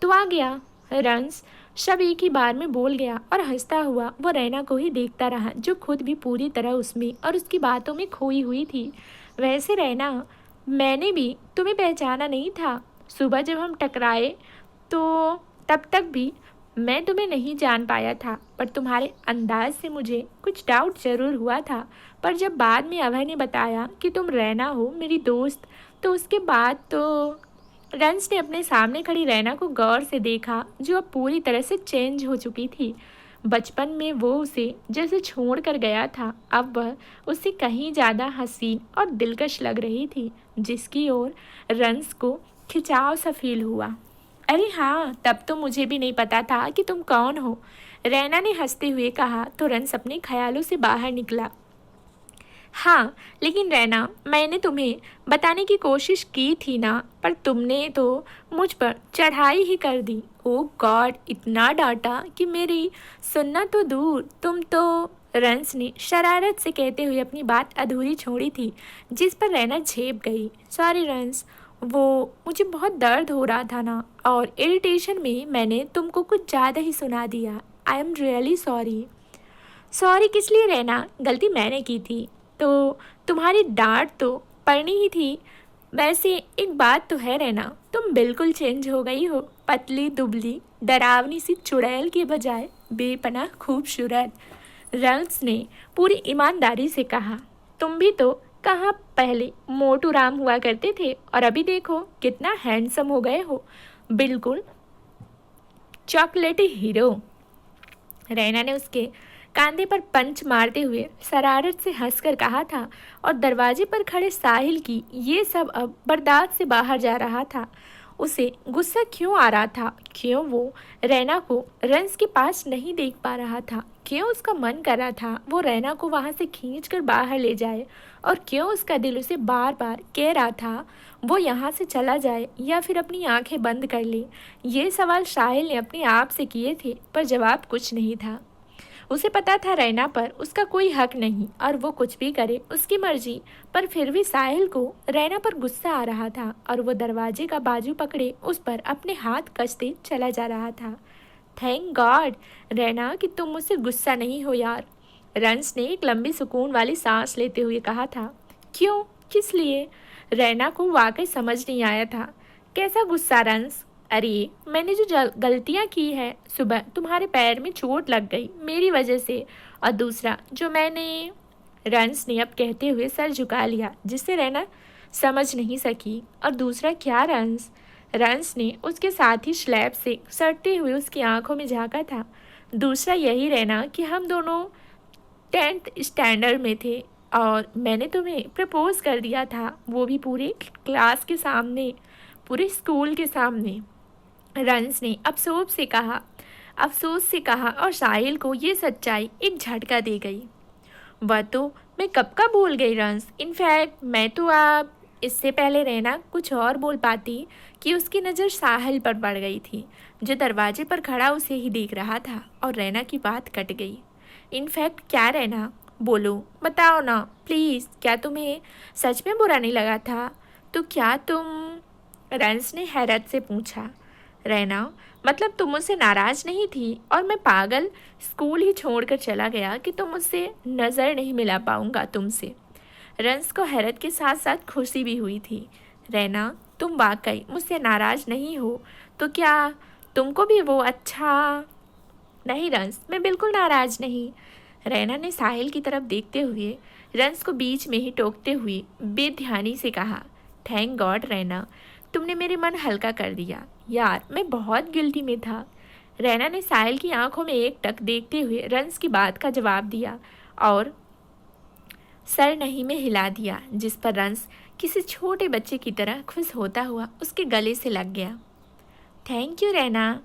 तो आ गया। रंस सब एक ही बार में बोल गया और हंसता हुआ वो रैना को ही देखता रहा जो खुद भी पूरी तरह उसमें और उसकी बातों में खोई हुई थी। वैसे रैना, मैंने भी तुम्हें पहचाना नहीं था। सुबह जब हम टकराए तो तब तक भी मैं तुम्हें नहीं जान पाया था, पर तुम्हारे अंदाज से मुझे कुछ डाउट ज़रूर हुआ था। पर जब बाद में अभय ने बताया कि तुम रैना हो मेरी दोस्त, तो उसके बाद तो रंस ने अपने सामने खड़ी रैना को गौर से देखा जो अब पूरी तरह से चेंज हो चुकी थी। बचपन में वो उसे जैसे छोड़ कर गया था, अब वह उससे कहीं ज़्यादा हसीन और दिलकश लग रही थी, जिसकी ओर रंस को खिंचाव सा फील हुआ। अरे हाँ, तब तो मुझे भी नहीं पता था कि तुम कौन हो, रैना ने हंसते हुए कहा तो रंस अपने ख्यालों से बाहर निकला। हाँ, लेकिन रैना, मैंने तुम्हें बताने की कोशिश की थी ना, पर तुमने तो मुझ पर चढ़ाई ही कर दी। ओह गॉड, इतना डांटा कि मेरी सुनना तो दूर, तुम तो। रंस ने शरारत से कहते हुए अपनी बात अधूरी छोड़ी थी, जिस पर रैना झेप गई। सॉरी रंस, वो मुझे बहुत दर्द हो रहा था ना, और इरिटेशन में मैंने तुमको कुछ ज़्यादा ही सुना दिया। I am really sorry. Sorry किस लिए रैना, गलती मैंने की थी, तो तुम्हारी डांट तो पड़नी ही थी। वैसे एक बात तो है रैना, तुम बिल्कुल चेंज हो गई हो, पतली दुबली डरावनी सी चुड़ैल के बजाय बेपनाह खूबसूरत। रंस ने पूरी ईमानदारी से कहा। तुम भी तो कहाँ पहले मोटू राम हुआ करते थे और अभी देखो कितना हैंडसम हो गए हो, बिल्कुल चॉकलेटी हीरो। रैना ने उसके कंधे पर पंच मारते हुए शरारत से हंसकर कहा था, और दरवाजे पर खड़े साहिल की ये सब अब बर्दाश्त से बाहर जा रहा था। उसे गुस्सा क्यों आ रहा था? क्यों वो रैना को रंस के पास नहीं देख पा रहा था? क्यों उसका मन कर रहा था वो रैना को वहां से खींचकर बाहर ले जाए? और क्यों उसका दिल उसे बार बार कह रहा था वो यहाँ से चला जाए या फिर अपनी आंखें बंद कर ले? ये सवाल साहिल ने अपने आप से किए थे, पर जवाब कुछ नहीं था। उसे पता था रैना पर उसका कोई हक नहीं और वो कुछ भी करे उसकी मर्जी, पर फिर भी साहिल को रैना पर गुस्सा आ रहा था और वो दरवाजे का बाजू पकड़े उस पर अपने हाथ कसते चला जा रहा था। थैंक गॉड रैना कि तुम मुझसे गुस्सा नहीं हो यार, रंस ने एक लंबी सुकून वाली सांस लेते हुए कहा था। क्यों, किस लिए? रैना को वाकई समझ नहीं आया था। कैसा गुस्सा रंस? अरे मैंने जो गलतियाँ की है, सुबह तुम्हारे पैर में चोट लग गई मेरी वजह से, और दूसरा जो मैंने। रंस ने अब कहते हुए सर झुका लिया जिससे रैना समझ नहीं सकी। और दूसरा क्या रंस? रंस ने उसके साथ ही स्लैब से सटते हुए उसकी आंखों में झांका था। दूसरा यही रैना कि हम दोनों 10th स्टैंडर्ड में थे और मैंने तुम्हें प्रपोज कर दिया था, वो भी पूरे क्लास के सामने, पूरे स्कूल के सामने। रंस ने अफसोस से कहा और साहिल को ये सच्चाई एक झटका दे गई। वह तो मैं कब का भूल गई रंस, इनफैक्ट मैं तो अब इससे पहले रैना कुछ और बोल पाती कि उसकी नज़र साहिल पर पड़ गई थी जो दरवाजे पर खड़ा उसे ही देख रहा था, और रैना की बात कट गई। इनफैक्ट क्या रैना, बोलो, बताओ ना प्लीज़, क्या तुम्हें सच में बुरा नहीं लगा था? तो क्या तुम, रंस ने हैरत से पूछा। रैना, मतलब तुम मुझसे नाराज़ नहीं थी और मैं पागल स्कूल ही छोड़कर चला गया कि तुम मुझसे नज़र नहीं मिला पाऊंगा तुमसे। रंस को हैरत के साथ साथ खुशी भी हुई थी। रैना, तुम वाकई मुझसे नाराज़ नहीं हो तो क्या तुमको भी वो अच्छा? नहीं रंस, मैं बिल्कुल नाराज़ नहीं। रैना ने साहिल की तरफ देखते हुए रंस को बीच में ही टोकते हुए बेध्यानी से कहा, थैंक गॉड रैना, तुमने मेरे मन हल्का कर दिया। यार, मैं बहुत गिल्टी में था। रैना ने साहिल की आंखों में एक टक देखते हुए रंस की बात का जवाब दिया और सर नहीं में हिला दिया, जिस पर रंस किसी छोटे बच्चे की तरह खुश होता हुआ उसके गले से लग गया। थैंक यू रैना,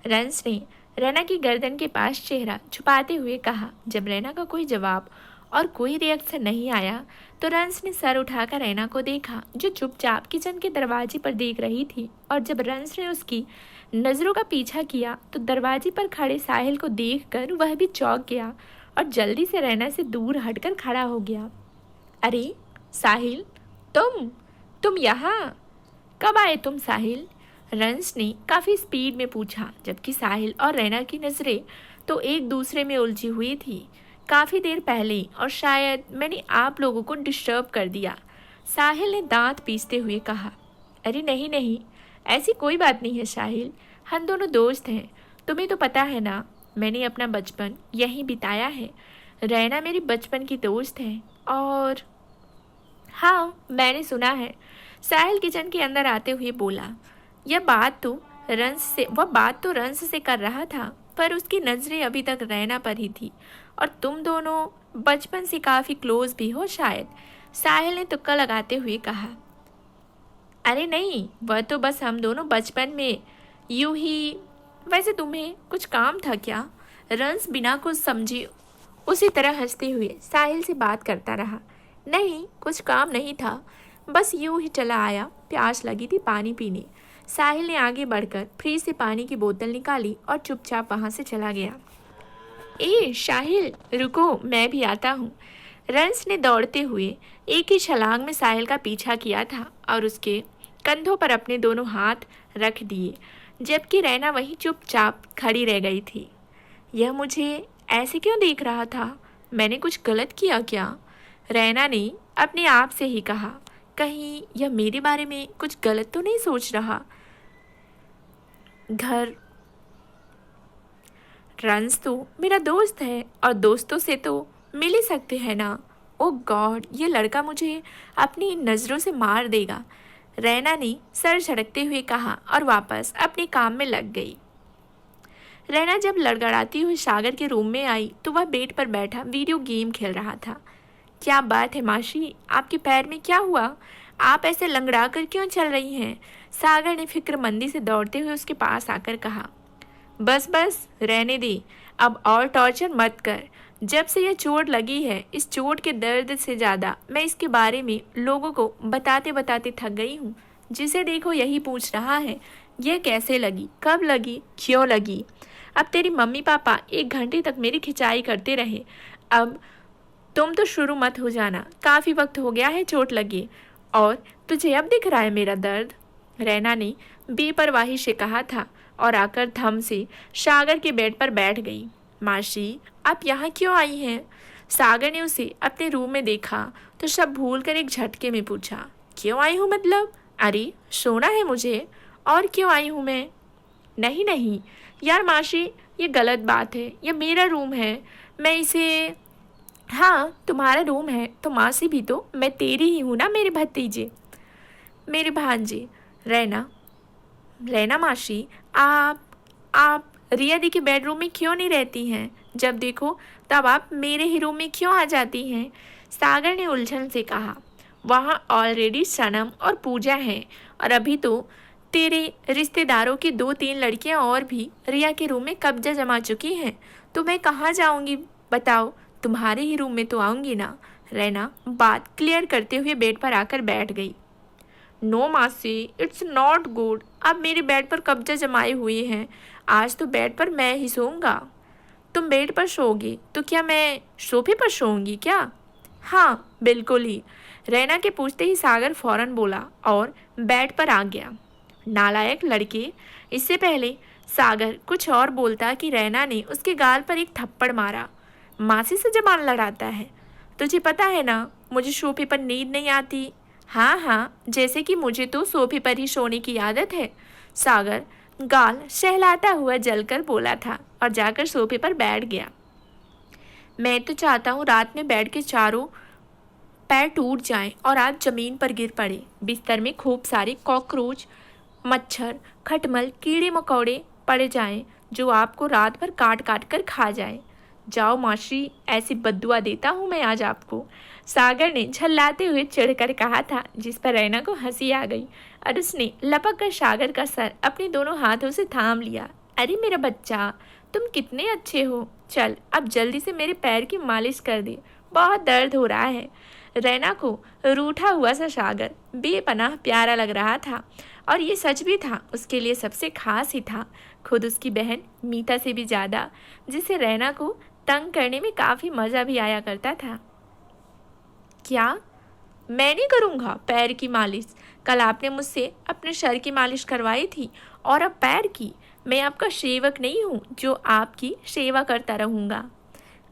रंस ने रैना की गर्दन के पास चेहरा छुपाते हुए कहा। जब रैना का कोई जवाब और कोई रिएक्शन नहीं आया तो रंस ने सर उठाकर रैना को देखा, जो चुपचाप किचन के दरवाजे पर देख रही थी। और जब रंस ने उसकी नज़रों का पीछा किया तो दरवाजे पर खड़े साहिल को देखकर वह भी चौंक गया और जल्दी से रैना से दूर हटकर खड़ा हो गया। अरे साहिल, तुम यहाँ कब आए तुम साहिल? रंस ने काफ़ी स्पीड में पूछा, जबकि साहिल और रैना की नज़रें तो एक दूसरे में उलझी हुई थी। काफ़ी देर पहले, और शायद मैंने आप लोगों को डिस्टर्ब कर दिया, साहिल ने दांत पीसते हुए कहा। अरे नहीं नहीं, ऐसी कोई बात नहीं है साहिल, हम दोनों दोस्त हैं। तुम्हें तो पता है ना, मैंने अपना बचपन यहीं बिताया है। रैना मेरी बचपन की दोस्त है। और हाँ, मैंने सुना है, साहिल किचन के अंदर आते हुए बोला। वह बात तो रंस से कर रहा था, पर उसकी नज़रें अभी तक रैना पर ही थी। और तुम दोनों बचपन से काफ़ी क्लोज भी हो शायद, साहिल ने तुक्का लगाते हुए कहा। अरे नहीं, वह तो बस हम दोनों बचपन में यूं ही। वैसे तुम्हें कुछ काम था क्या? रंस बिना कुछ समझे उसी तरह हंसते हुए साहिल से बात करता रहा। नहीं, कुछ काम नहीं था, बस यूं ही चला आया, प्यास लगी थी पानी पीने। साहिल ने आगे बढ़कर फ्रिज से पानी की बोतल निकाली और चुपचाप वहां से चला गया। ए साहिल, रुको, मैं भी आता हूँ। रंस ने दौड़ते हुए एक ही छलांग में साहिल का पीछा किया था और उसके कंधों पर अपने दोनों हाथ रख दिए, जबकि रैना वहीं चुपचाप खड़ी रह गई थी। यह मुझे ऐसे क्यों देख रहा था? मैंने कुछ गलत किया क्या? रैना ने अपने आप से ही कहा। कहीं यह मेरे बारे में कुछ गलत तो नहीं सोच रहा? घर रंस तो मेरा दोस्त है और दोस्तों से तो मिल ही सकते हैं ना। ओ गॉड, ये लड़का मुझे अपनी नज़रों से मार देगा, रैना ने सर झटकते हुए कहा और वापस अपने काम में लग गई। रैना जब लड़खड़ाती हुई सागर के रूम में आई तो वह बेड पर बैठा वीडियो गेम खेल रहा था। क्या बात है माशी, आपके पैर में क्या हुआ? आप ऐसे लंगड़ा कर क्यों चल रही हैं? सागर ने फिक्रमंदी से दौड़ते हुए उसके पास आकर कहा। बस बस रहने दे, अब और टॉर्चर मत कर। जब से यह चोट लगी है, इस चोट के दर्द से ज़्यादा मैं इसके बारे में लोगों को बताते बताते थक गई हूँ। जिसे देखो यही पूछ रहा है, यह कैसे लगी, कब लगी, क्यों लगी। अब तेरी मम्मी पापा 1 घंटे तक मेरी खिंचाई करते रहे, अब तुम तो शुरू मत हो जाना। काफ़ी वक्त हो गया है चोट लगी, और तुझे अब दिख रहा है मेरा दर्द, रैना ने बेपरवाही से कहा था और आकर थम से सागर के बेड पर बैठ गई। मासी, आप यहाँ क्यों आई हैं? सागर ने उसे अपने रूम में देखा तो सब भूलकर एक झटके में पूछा। क्यों आई हूँ मतलब? अरे सोना है मुझे, और क्यों आई हूँ मैं? नहीं नहीं यार मासी, ये गलत बात है, ये मेरा रूम है, मैं इसे। हाँ, तुम्हारा रूम है तो मासी भी तो मैं तेरी ही हूँ ना, मेरे भतीजे, मेरे भांजे। रैना मासी, आप रिया दी के बेडरूम में क्यों नहीं रहती हैं? जब देखो तब आप मेरे ही रूम में क्यों आ जाती हैं? सागर ने उलझन से कहा। वहाँ ऑलरेडी सनम और पूजा हैं, और अभी तो तेरे रिश्तेदारों की 2-3 लड़कियाँ और भी रिया के रूम में कब्जा जमा चुकी हैं, तो मैं कहाँ जाऊँगी बताओ? तुम्हारे ही रूम में तो आऊँगी ना। रैना बात क्लियर करते हुए बेड पर आकर बैठ गई। नो मासी, इट्स नॉट गुड। आप मेरे बेड पर कब्जा जमाए हुए हैं, आज तो बेड पर मैं ही सोऊंगा। तुम बेड पर सोओगे तो क्या मैं सोफे पर सोऊंगी क्या? हाँ बिल्कुल ही। रैना के पूछते ही सागर फौरन बोला और बेड पर आ गया। नालायक लड़के। इससे पहले सागर कुछ और बोलता कि रैना ने उसके गाल पर एक थप्पड़ मारा। मासी से जबान लड़ाता है। तुझे पता है ना, मुझे सोफे पर नींद नहीं आती। हाँ हाँ, जैसे कि मुझे तो सोफे पर ही सोने की आदत है। सागर गाल सहलाता हुआ जलकर बोला था और जाकर सोफे पर बैठ गया। मैं तो चाहता हूँ रात में बेड के चारों पैर टूट जाएं और आप जमीन पर गिर पड़े। बिस्तर में खूब सारे कॉकरोच, मच्छर, खटमल, कीड़े मकोड़े पड़े जाएं जो आपको रात भर काट काट कर खा जाएं। जाओ मासी, ऐसी बद्दुआ देता हूँ मैं आज आपको। सागर ने झल्लाते हुए चिढ़कर कहा था, जिस पर रैना को हंसी आ गई और उसने लपक कर सागर का सर अपने दोनों हाथों से थाम लिया। अरे मेरा बच्चा, तुम कितने अच्छे हो। चल अब जल्दी से मेरे पैर की मालिश कर दे, बहुत दर्द हो रहा है। रैना को रूठा हुआ सा सागर बेपनाह प्यारा लग रहा था और ये सच भी था, उसके लिए सबसे खास ही था, खुद उसकी बहन मीता से भी ज़्यादा, जिसे रैना को तंग करने में काफ़ी मज़ा भी आया करता था। क्या? मैं नहीं करूँगा पैर की मालिश? कल आपने मुझसे अपने सर की मालिश करवाई थी और अब पैर की? मैं आपका सेवक नहीं हूँ जो आपकी सेवा करता रहूँगा।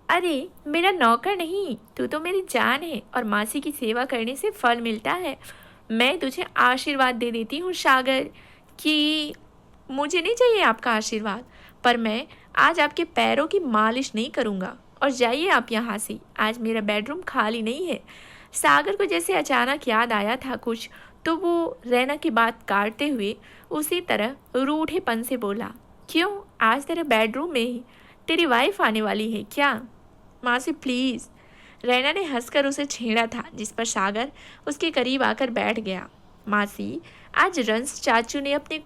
अरे मेरा नौकर नहीं, तू तो मेरी जान है और मासी की सेवा करने से फल मिलता है। मैं तुझे आशीर्वाद दे देती हूँ सागर कि मुझे नहीं चाहिए आपका आशीर्वाद, पर मैं आज आपके पैरों की मालिश नहीं करूँगा। और जाइए आप यहाँ से, आज मेरा बेडरूम खाली नहीं है। सागर को जैसे अचानक याद आया था कुछ, तो वो रैना की बात काटते हुए उसी तरह रूठेपन से बोला, क्यों, आज तेरे बेडरूम में ही तेरी वाइफ आने वाली है क्या? मासी प्लीज़। रैना ने हंसकर उसे छेड़ा था, जिस पर सागर उसके करीब आकर बैठ गया। मासी, आज रंस चाचू ने अपने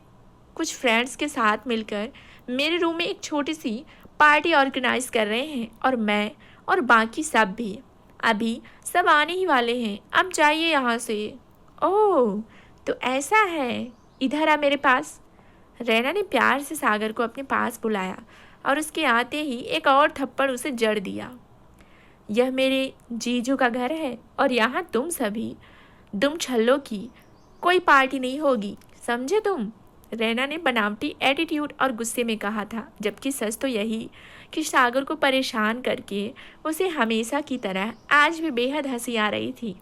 कुछ फ्रेंड्स के साथ मिलकर मेरे रूम में एक छोटी सी पार्टी ऑर्गेनाइज कर रहे हैं और मैं और बाकी सब भी। अभी सब आने ही वाले हैं, अब जाइए यहाँ से। ओह तो ऐसा है, इधर आ मेरे पास। रैना ने प्यार से सागर को अपने पास बुलाया और उसके आते ही एक और थप्पड़ उसे जड़ दिया। यह मेरे जीजू का घर है और यहाँ तुम सभी दुम छल्लों की कोई पार्टी नहीं होगी, समझे तुम? रैना ने बनावटी एटीट्यूड और गुस्से में कहा था, जबकि सच तो यही कि सागर को परेशान करके उसे हमेशा की तरह आज भी बेहद हंसी आ रही थी।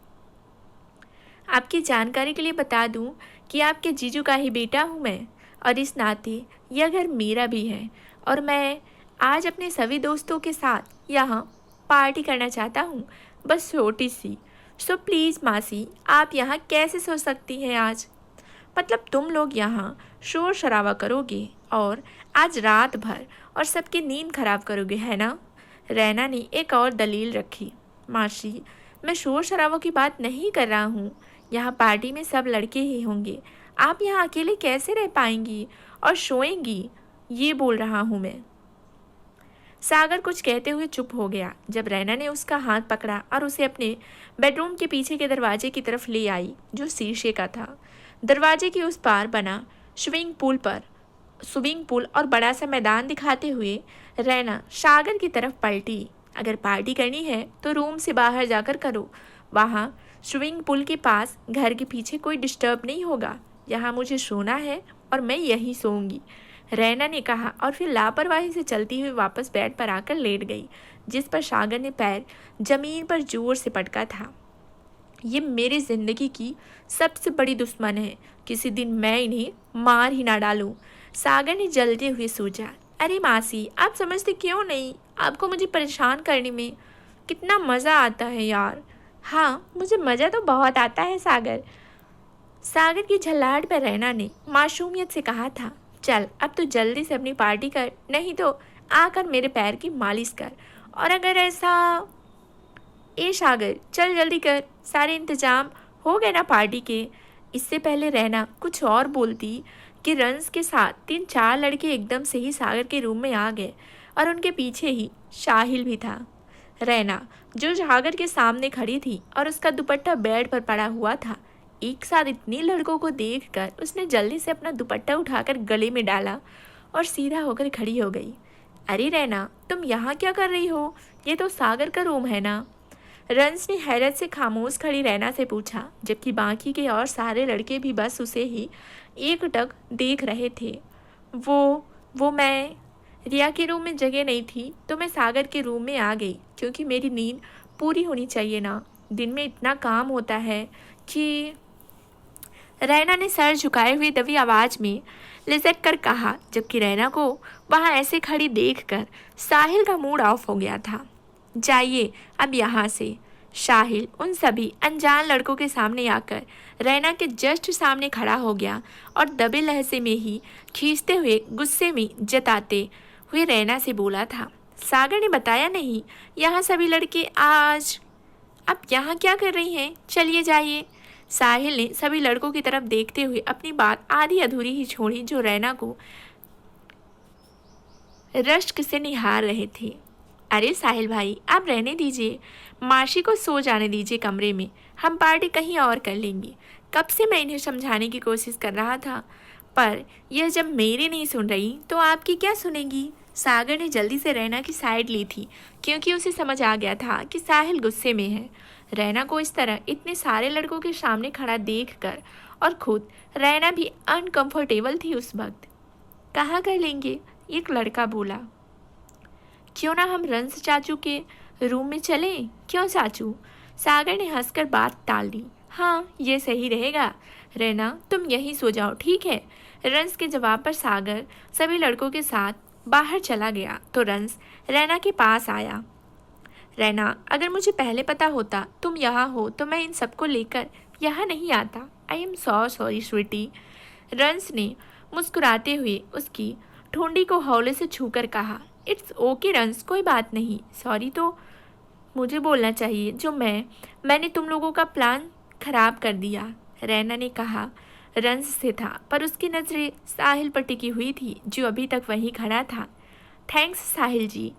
आपकी जानकारी के लिए बता दूं कि आपके जीजू का ही बेटा हूं मैं और इस नाते यह घर मेरा भी है और मैं आज अपने सभी दोस्तों के साथ यहाँ पार्टी करना चाहता हूँ, बस छोटी सी। सो प्लीज़ मासी, आप यहाँ कैसे सो सकती हैं आज? मतलब तुम लोग यहाँ शोर शराबा करोगे और आज रात भर और सबकी नींद खराब करोगे, है ना? रैना ने एक और दलील रखी। मासी, मैं शोर शराबों की बात नहीं कर रहा हूँ, यहाँ पार्टी में सब लड़के ही होंगे, आप यहाँ अकेले कैसे रह पाएंगी और सोएंगी, ये बोल रहा हूँ मैं। सागर कुछ कहते हुए चुप हो गया जब रैना ने उसका हाथ पकड़ा और उसे अपने बेडरूम के पीछे के दरवाजे की तरफ ले आई, जो शीशे का था। दरवाजे के उस पार बना स्विमिंग पूल और बड़ा सा मैदान दिखाते हुए रैना सागर की तरफ पलटी। अगर पार्टी करनी है तो रूम से बाहर जाकर करो, वहाँ स्विमिंग पूल के पास घर के पीछे कोई डिस्टर्ब नहीं होगा। यहाँ मुझे सोना है और मैं यहीं सोऊंगी, रैना ने कहा और फिर लापरवाही से चलती हुई वापस बेड पर आकर लेट गई, जिस पर सागर ने पैर जमीन पर जोर से पटका था। ये मेरी जिंदगी की सबसे बड़ी दुश्मन है, किसी दिन मैं इन्हें मार ही ना डालूं, सागर ने जलते हुए सोचा। अरे मासी, आप समझते क्यों नहीं, आपको मुझे परेशान करने में कितना मज़ा आता है यार। हाँ, मुझे मज़ा तो बहुत आता है सागर। सागर की झल्लाहट पर रैना ने मासूमियत से कहा था, चल अब तो जल्दी से अपनी पार्टी कर, नहीं तो आकर मेरे पैर की मालिश कर। और अगर ऐसा, ए सागर चल जल्दी कर, सारे इंतजाम हो गए ना पार्टी के। इससे पहले रैना कुछ और बोलती कि रंस के साथ 3-4 लड़के एकदम से ही सागर के रूम में आ गए और उनके पीछे ही साहिल भी था। रैना जो सागर के सामने खड़ी थी और उसका दुपट्टा बेड पर पड़ा हुआ था, एक साथ इतने लड़कों को देखकर उसने जल्दी से अपना दुपट्टा उठाकर गले में डाला और सीधा होकर खड़ी हो गई। अरे रैना, तुम यहाँ क्या कर रही हो? ये तो सागर का रूम है ना? रंस ने हैरत से खामोश खड़ी रैना से पूछा, जबकि बाकी के और सारे लड़के भी बस उसे ही एकटक देख रहे थे। वो मैं रिया के रूम में जगह नहीं थी तो मैं सागर के रूम में आ गई, क्योंकि मेरी नींद पूरी होनी चाहिए ना। दिन में इतना काम होता है कि रैना ने सर झुकाए हुए दबी आवाज में लिजक कर कहा, जबकि रैना को वहां ऐसे खड़ी देखकर साहिल का मूड ऑफ हो गया था। जाइए अब यहाँ से। साहिल उन सभी अनजान लड़कों के सामने आकर रैना के जस्ट सामने खड़ा हो गया और दबे लहजे में ही खींचते हुए गुस्से में जताते हुए रैना से बोला था, सागर ने बताया नहीं यहाँ सभी लड़के आज अब यहाँ क्या कर रही हैं? चलिए जाइए। साहिल ने सभी लड़कों की तरफ देखते हुए अपनी बात आधी अधूरी ही छोड़ी, जो रैना को रश्क से निहार रहे थे। अरे साहिल भाई, आप रहने दीजिए, माशी को सो जाने दीजिए कमरे में, हम पार्टी कहीं और कर लेंगे। कब से मैं इन्हें समझाने की कोशिश कर रहा था, पर यह जब मेरी नहीं सुन रही तो आपकी क्या सुनेगी? सागर ने जल्दी से रैना की साइड ली थी, क्योंकि उसे समझ आ गया था कि साहिल गुस्से में है। रैना को इस तरह इतने सारे लड़कों के सामने खड़ा देखकर और खुद रैना भी अनकंफर्टेबल थी उस वक्त। कहाँ कर लेंगे? एक लड़का बोला। क्यों ना हम रंस चाचू के रूम में चलें? क्यों चाचू? सागर ने हंसकर बात टाल दी। हाँ, ये सही रहेगा। रैना, तुम यहीं सो जाओ, ठीक है? रंस के जवाब पर सागर सभी लड़कों के साथ बाहर चला गया तो रंस रैना के पास आया। रैना, अगर मुझे पहले पता होता तुम यहाँ हो तो मैं इन सबको लेकर यहाँ नहीं आता। I am so sorry sweetie. रंस ने मुस्कुराते हुए उसकी ठुंडी को हौले से छूकर कहा। इट्स ओके रंस, कोई बात नहीं। सॉरी तो मुझे बोलना चाहिए, जो मैंने तुम लोगों का प्लान खराब कर दिया, रैना ने कहा। रंस से था, पर उसकी नज़रें साहिल पर टिकी हुई थी, जो अभी तक वहीं खड़ा था। थैंक्स साहिल जी।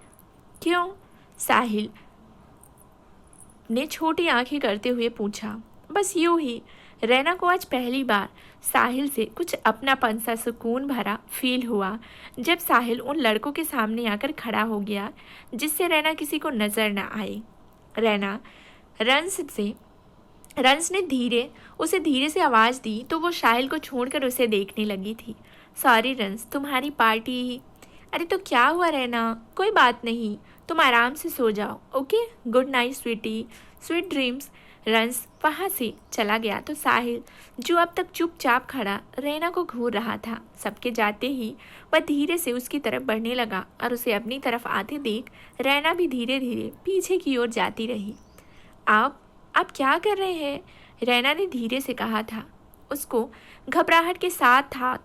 क्यों? साहिल ने छोटी आंखें करते हुए पूछा। बस यूं ही। रैना को आज पहली बार साहिल से कुछ अपनापन सा सुकून भरा फील हुआ, जब साहिल उन लड़कों के सामने आकर खड़ा हो गया जिससे रैना किसी को नजर न आए। रंस ने उसे धीरे से आवाज़ दी तो वो साहिल को छोड़कर उसे देखने लगी थी। सॉरी रंस, तुम्हारी पार्टी। अरे तो क्या हुआ रैना, कोई बात नहीं, तुम आराम से सो जाओ। Okay, good night sweetie, sweet dreams. रंस वहाँ से चला गया तो साहिल, जो अब तक चुपचाप खड़ा रैना को घूर रहा था, सबके जाते ही वह धीरे से उसकी तरफ बढ़ने लगा और उसे अपनी तरफ आते देख रैना भी धीरे धीरे पीछे की ओर जाती रही। आप क्या कर रहे हैं? रैना ने धीरे से कहा था। उसको घबराहट के साथ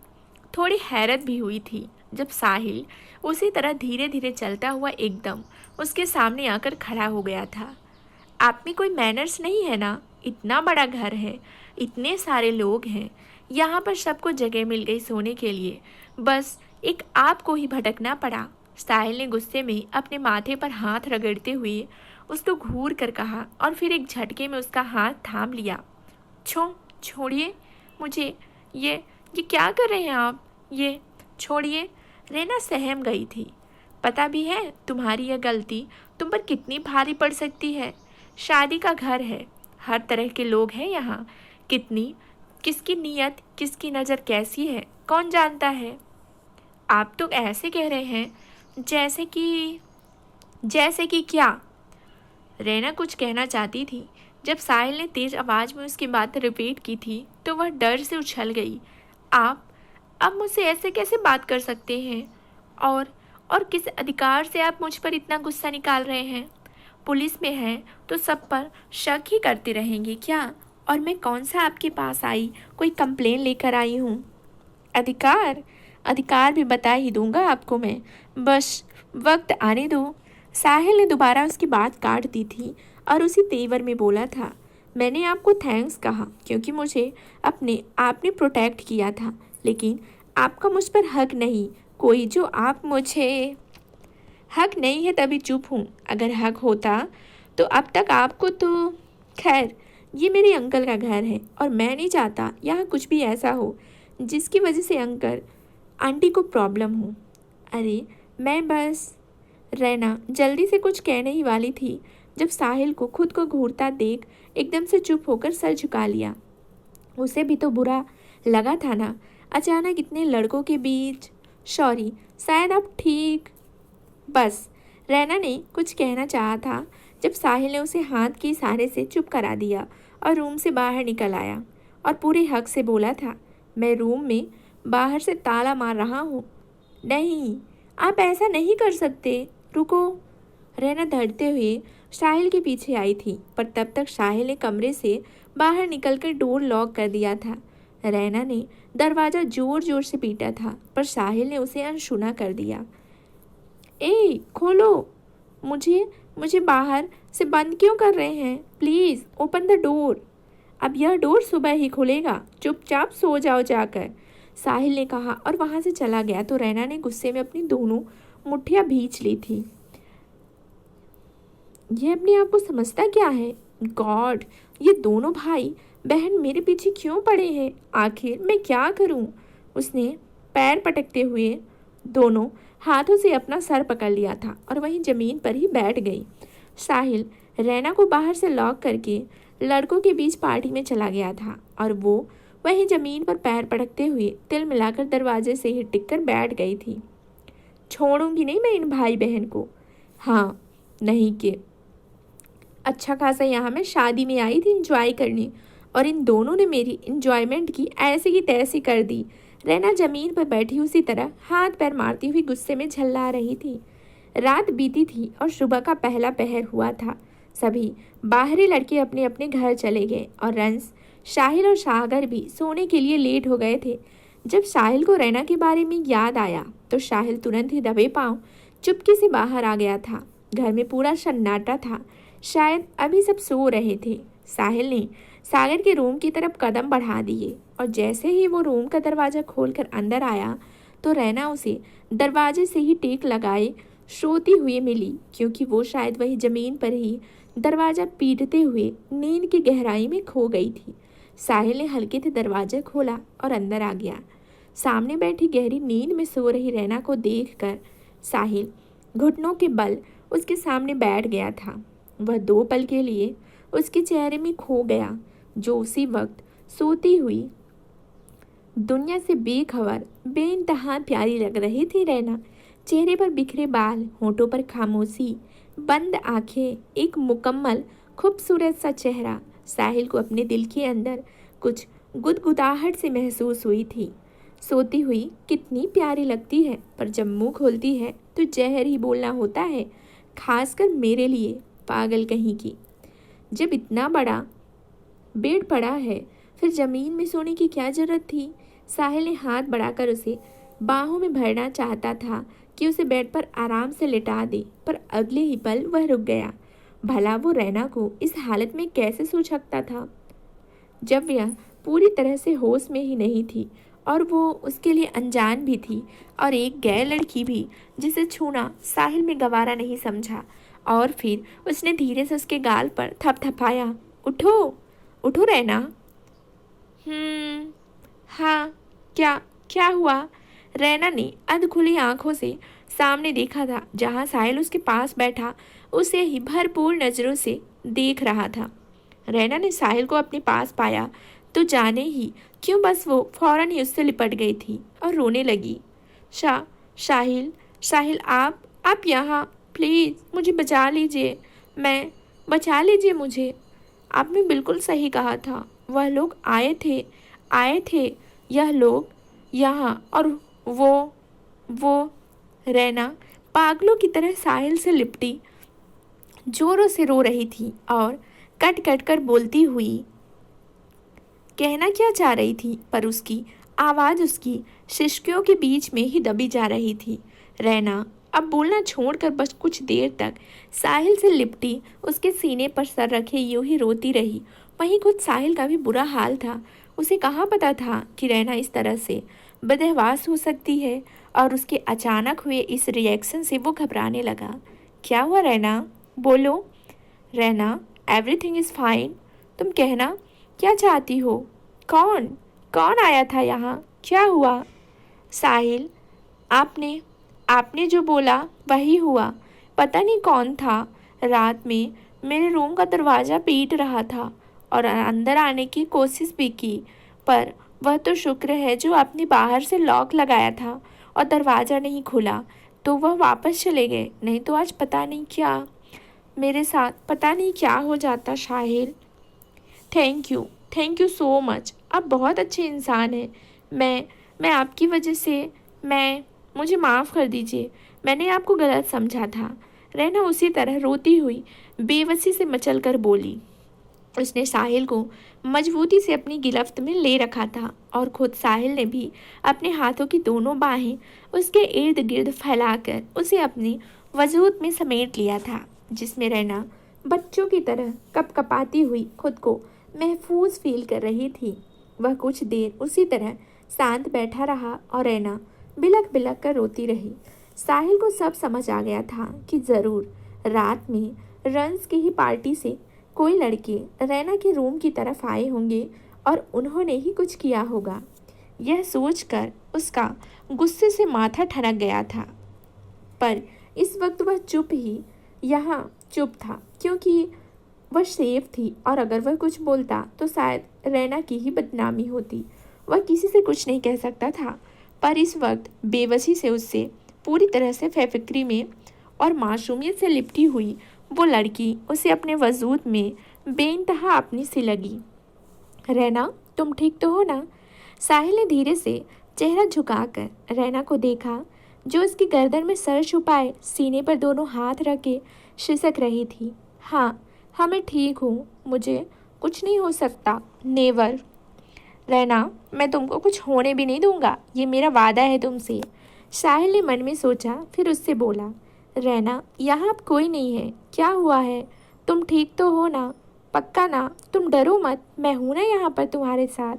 थोड़ी हैरत भी हुई थी जब साहिल उसी तरह धीरे धीरे चलता हुआ एकदम उसके सामने आकर खड़ा हो गया था। आप में कोई मैनर्स नहीं है ना? इतना बड़ा घर है, इतने सारे लोग हैं, यहाँ पर सबको जगह मिल गई सोने के लिए, बस एक आपको ही भटकना पड़ा। साहिल ने गुस्से में अपने माथे पर हाथ रगड़ते हुए उसको घूर कर कहा और फिर एक झटके में उसका हाथ थाम लिया। छोड़िए मुझे, ये क्या कर रहे हैं आप? ये छोड़िए। रैना सहम गई थी। पता भी है तुम्हारी यह गलती तुम पर कितनी भारी पड़ सकती है। शादी का घर है, हर तरह के लोग हैं यहाँ, किसकी नीयत, किसकी नज़र कैसी है, कौन जानता है? आप तो ऐसे कह रहे हैं जैसे कि क्या? रैना कुछ कहना चाहती थी। जब साहिल ने तेज आवाज़ में उसकी बात रिपीट की थी तो वह डर से उछल गई। आप मुझसे ऐसे कैसे बात कर सकते हैं? और किस अधिकार से आप मुझ पर इतना गुस्सा निकाल रहे हैं? पुलिस में है तो सब पर शक ही करते रहेंगे क्या? और मैं कौन सा आपके पास आई, कोई कंप्लेन लेकर आई हूँ? अधिकार भी बता ही दूंगा आपको मैं, बस वक्त आने दो। साहिल ने दोबारा उसकी बात काट दी थी और उसी तेवर में बोला था। मैंने आपको थैंक्स कहा क्योंकि मुझे आपने प्रोटेक्ट किया था, लेकिन आपका मुझ पर हक नहीं कोई, जो आप मुझे हक नहीं है तभी चुप हूँ। अगर हक होता तो अब तक आपको तो खैर, ये मेरे अंकल का घर है और मैं नहीं चाहता यहाँ कुछ भी ऐसा हो जिसकी वजह से अंकल आंटी को प्रॉब्लम हो। अरे मैं बस। रैना जल्दी से कुछ कहने ही वाली थी जब साहिल को खुद को घूरता देख एकदम से चुप होकर सर झुका लिया। उसे भी तो बुरा लगा था ना, अचानक इतने लड़कों के बीच। सॉरी, शायद आप ठीक। बस। रैना ने कुछ कहना चाहा था जब साहिल ने उसे हाथ के इशारे से चुप करा दिया और रूम से बाहर निकल आया और पूरे हक से बोला था, मैं रूम में बाहर से ताला मार रहा हूँ। नहीं, आप ऐसा नहीं कर सकते, रुको। रैना धड़ते हुए साहिल के पीछे आई थी, पर तब तक साहिल ने कमरे से बाहर निकलकर डोर लॉक कर दिया था। रैना ने दरवाज़ा जोर जोर से पीटा था, पर साहिल ने उसे अनसुना कर दिया। ए खोलो, मुझे बाहर से बंद क्यों कर रहे हैं? Please open the door. अब यह डोर सुबह ही खुलेगा, चुपचाप सो जाओ जाकर, साहिल ने कहा और वहाँ से चला गया। तो रैना ने गुस्से में अपनी दोनों मुट्ठियाँ भींच ली थी। यह अपने आप को समझता क्या है? गॉड, ये दोनों भाई बहन मेरे पीछे क्यों पड़े हैं? आखिर मैं क्या करूं? उसने पैर पटकते हुए दोनों हाथों से अपना सर पकड़ लिया था और वहीं ज़मीन पर ही बैठ गई। साहिल रैना को बाहर से लॉक करके लड़कों के बीच पार्टी में चला गया था और वो वहीं ज़मीन पर पैर पटकते हुए तिल मिलाकर दरवाजे से ही टिककर बैठ गई थी। छोड़ूंगी नहीं मैं इन भाई बहन को। हाँ, नहीं कि अच्छा खासा यहाँ मैं शादी में आई थी इंजॉय करने, और इन दोनों ने मेरी इंजॉयमेंट की ऐसी की तैसी कर दी। रैना जमीन पर बैठी उसी तरह हाथ पैर मारती हुई गुस्से में झल्ला रही थी। रात बीती थी और सुबह का पहला पहर हुआ था। सभी बाहरी लड़के अपने अपने घर चले गए और रंस, साहिल और सागर भी सोने के लिए लेट हो गए थे। जब साहिल को रैना के बारे में याद आया तो साहिल तुरंत ही दबे पांव चुपके से बाहर आ गया था। घर में पूरा सन्नाटा था, शायद अभी सब सो रहे थे। साहिल ने सागर के रूम की तरफ कदम बढ़ा दिए और जैसे ही वो रूम का दरवाज़ा खोलकर अंदर आया तो रैना उसे दरवाजे से ही टेक लगाए सोती हुई मिली, क्योंकि वो शायद वही ज़मीन पर ही दरवाज़ा पीटते हुए नींद की गहराई में खो गई थी। साहिल ने हल्के से दरवाज़ा खोला और अंदर आ गया। सामने बैठी गहरी नींद में सो रही रैना को देखकर साहिल घुटनों के बल उसके सामने बैठ गया था। वह 2 पल के लिए उसके चेहरे में खो गया, जो उसी वक्त सोती हुई दुनिया से बेखबर बेइंतहा प्यारी लग रही थी। रैना, चेहरे पर बिखरे बाल, होठों पर खामोशी, बंद आंखें, एक मुकम्मल खूबसूरत सा चेहरा। साहिल को अपने दिल के अंदर कुछ गुदगुदाहट से महसूस हुई थी। सोती हुई कितनी प्यारी लगती है, पर जब मुँह खोलती है तो जहर ही बोलना होता है, खासकर मेरे लिए, पागल कहीं की। जब इतना बड़ा बेड पड़ा है फिर ज़मीन में सोने की क्या ज़रूरत थी? साहिल ने हाथ बढ़ाकर उसे बाहों में भरना चाहता था कि उसे बेड पर आराम से लिटा दे, पर अगले ही पल वह रुक गया। भला वो रैना को इस हालत में कैसे सो सकता था जब वह पूरी तरह से होश में ही नहीं थी और वो उसके लिए अनजान भी थी और एक गैर लड़की भी जिसे छूना साहिल में गवारा नहीं समझा। और फिर उसने धीरे से उसके गाल पर थपथपाया। उठो उठो रैना। हाँ, क्या हुआ? रैना ने अधखुली आंखों से सामने देखा था, जहाँ साहिल उसके पास बैठा उसे ही भरपूर नज़रों से देख रहा था। रैना ने साहिल को अपने पास पाया तो जाने ही क्यों बस वो फौरन ही उससे लिपट गई थी और रोने लगी। साहिल आप यहाँ, प्लीज़ मुझे बचा लीजिए, बचा लीजिए मुझे। आपने बिल्कुल सही कहा था, वह लोग आए थे यह लोग यहाँ, और वो रैना पागलों की तरह साहिल से लिपटी जोरों से रो रही थी और कट कट कर बोलती हुई कहना क्या चाह रही थी, पर उसकी आवाज़ उसकी शिश्कियों के बीच में ही दबी जा रही थी। रैना अब बोलना छोड़कर बस कुछ देर तक साहिल से लिपटी उसके सीने पर सर रखे यूं ही रोती रही। वहीं खुद साहिल का भी बुरा हाल था। उसे कहाँ पता था कि रैना इस तरह से बदहवास हो सकती है, और उसके अचानक हुए इस रिएक्शन से वो घबराने लगा। क्या हुआ रैना? बोलो। Raina, everything is fine. तुम कहना क्या चाहती हो? कौन आया था यहाँ? क्या हुआ? साहिल, आपने आपने जो बोला वही हुआ। पता नहीं कौन था, रात में मेरे रूम का दरवाज़ा पीट रहा था और अंदर आने की कोशिश भी की, पर वह तो शुक्र है जो आपने बाहर से लॉक लगाया था और दरवाज़ा नहीं खुला, तो वह वापस चले गए। नहीं तो आज पता नहीं क्या मेरे साथ पता नहीं क्या हो जाता Sahil. Thank you so much. आप बहुत अच्छे इंसान हैं। मैं आपकी वजह से मुझे माफ़ कर दीजिए। मैंने आपको गलत समझा था। रहना उसी तरह रोती हुई बेबसी से मचल कर बोली। उसने साहिल को मजबूती से अपनी गिरफ्त में ले रखा था और खुद साहिल ने भी अपने हाथों की दोनों बाहें उसके इर्द गिर्द फैलाकर उसे अपने वजूद में समेट लिया था, जिसमें रहना बच्चों की तरह कपकपाती हुई खुद को महफूज फील कर रही थी। वह कुछ देर उसी तरह शांत बैठा रहा और रहना बिलक बिलक कर रोती रही। साहिल को सब समझ आ गया था कि ज़रूर रात में रंस की ही पार्टी से कोई लड़के रैना के रूम की तरफ आए होंगे और उन्होंने ही कुछ किया होगा। यह सोचकर उसका गुस्से से माथा ठनक गया था, पर इस वक्त वह चुप था क्योंकि वह सेफ थी और अगर वह कुछ बोलता तो शायद रैना की ही बदनामी होती। वह किसी से कुछ नहीं कह सकता था, पर इस वक्त बेबसी से उससे पूरी तरह से बेफिक्री में और मासूमियत से लिपटी हुई वो लड़की उसे अपने वजूद में बेइंतहा अपनी सी लगी। रैना, तुम ठीक तो हो ना? साहिल ने धीरे से चेहरा झुकाकर रैना को देखा, जो उसकी गर्दन में सर छुपाए सीने पर दोनों हाथ रखे सिसक रही थी। हाँ मैं ठीक हूँ, मुझे कुछ नहीं हो सकता। नेवर। रैना, मैं तुमको कुछ होने भी नहीं दूंगा, ये मेरा वादा है तुमसे। साहिल ने मन में सोचा, फिर उससे बोला, रैना, यहाँ अब कोई नहीं है। क्या हुआ है? तुम ठीक तो हो ना? पक्का ना? तुम डरो मत, मैं हूँ ना यहाँ पर तुम्हारे साथ।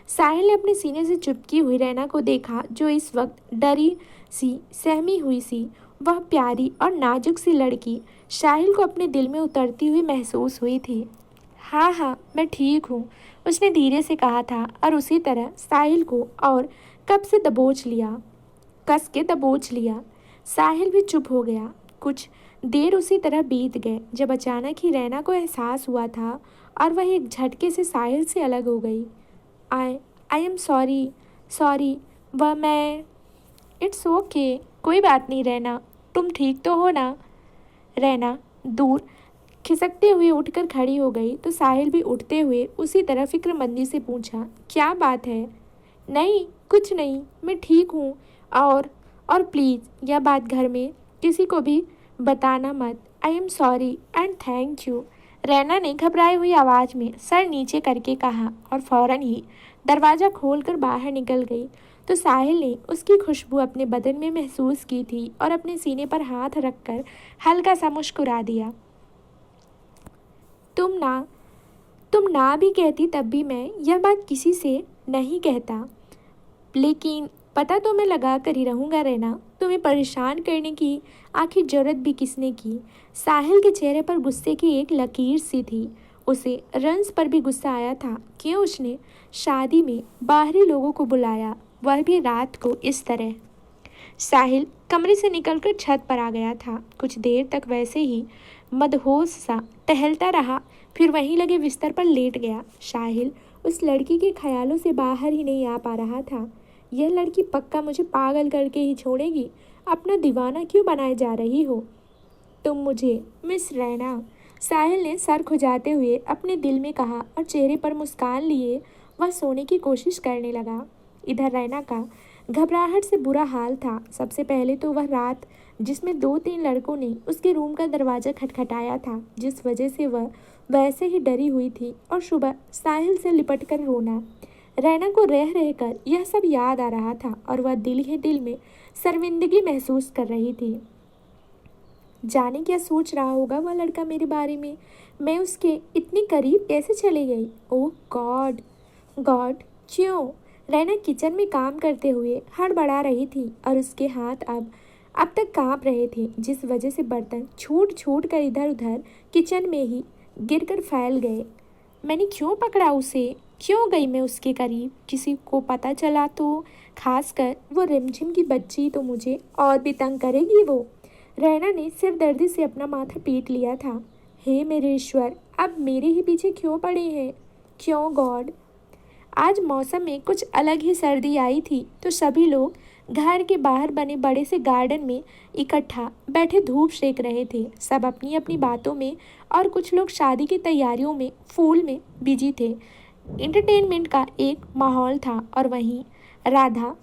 साहिल ने अपने सीने से चिपकी हुई रैना को देखा, जो इस वक्त डरी सी सहमी हुई सी। वह प्यारी और नाजुक सी लड़की साहिल को अपने दिल में उतरती हुई महसूस हुई थी। हाँ मैं ठीक हूँ, उसने धीरे से कहा था और उसी तरह साहिल को और कस के दबोच लिया। साहिल भी चुप हो गया। कुछ देर उसी तरह बीत गए जब अचानक ही रैना को एहसास हुआ था और वह एक झटके से साहिल से अलग हो गई। आई एम सॉरी वह मैं इट्स ओके, कोई बात नहीं रैना, तुम ठीक तो हो ना? रैना दूर खिसकते हुए उठकर खड़ी हो गई तो साहिल भी उठते हुए उसी तरह फिक्रमंदी से पूछा, क्या बात है? नहीं, कुछ नहीं, मैं ठीक हूँ। और प्लीज़ यह बात घर में किसी को भी बताना मत। I am sorry and thank you, Raina ने घबराई हुई आवाज़ में सर नीचे करके कहा और फौरन ही दरवाज़ा खोलकर बाहर निकल गई तो साहिल ने उसकी खुशबू अपने बदन में महसूस की थी और अपने सीने पर हाथ रखकर हल्का सा मुस्कुरा दिया। तुम ना भी कहती तब भी मैं यह बात किसी से नहीं कहता, लेकिन पता तो मैं लगा कर ही रहूँगा रैना। तुम्हें परेशान करने की आखिर ज़रूरत भी किसने की? साहिल के चेहरे पर गुस्से की एक लकीर सी थी। उसे रंस पर भी गुस्सा आया था। क्यों उसने शादी में बाहरी लोगों को बुलाया, वह भी रात को इस तरह? साहिल कमरे से निकलकर छत पर आ गया था। कुछ देर तक वैसे ही मदहोश सा टहलता रहा, फिर वहीं लगे बिस्तर पर लेट गया। साहिल उस लड़की के ख्यालों से बाहर ही नहीं आ पा रहा था। यह लड़की पक्का मुझे पागल करके ही छोड़ेगी। अपना दीवाना क्यों बनाए जा रही हो तुम मुझे, मिस रैना? साहिल ने सर खुजाते हुए अपने दिल में कहा और चेहरे पर मुस्कान लिए वह सोने की कोशिश करने लगा। इधर रैना का घबराहट से बुरा हाल था। सबसे पहले तो वह रात जिसमें 2-3 लड़कों ने उसके रूम का दरवाज़ा खटखटाया था, जिस वजह से वह वैसे ही डरी हुई थी, और सुबह साहिल से लिपट कर रोना। रैना को रह रहकर यह सब याद आ रहा था और वह दिल ही दिल में शर्मिंदगी महसूस कर रही थी। जाने क्या सोच रहा होगा वह लड़का मेरे बारे में? मैं उसके इतनी करीब कैसे चली गई? ओह गॉड, क्यों? रैना किचन में काम करते हुए हड़बड़ा रही थी और उसके हाथ अब तक कांप रहे थे, जिस वजह से बर्तन छूट कर इधर उधर किचन में ही गिरकर फैल गए। मैंने क्यों पकड़ा उसे? क्यों गई मैं उसके करीब? किसी को पता चला तो? खासकर वो रिमझिम की बच्ची तो मुझे और भी तंग करेगी वो। रैना ने सिरदर्दी से अपना माथा पीट लिया था। हे मेरे ईश्वर, अब मेरे ही पीछे क्यों पड़े हैं? क्यों गॉड? आज मौसम में कुछ अलग ही सर्दी आई थी तो सभी लोग घर के बाहर बने बड़े से गार्डन में इकट्ठा बैठे धूप सेक रहे थे। सब अपनी अपनी बातों में और कुछ लोग शादी की तैयारियों में फूल में बिजी थे। एंटरटेनमेंट का एक माहौल था और वहीं राधा,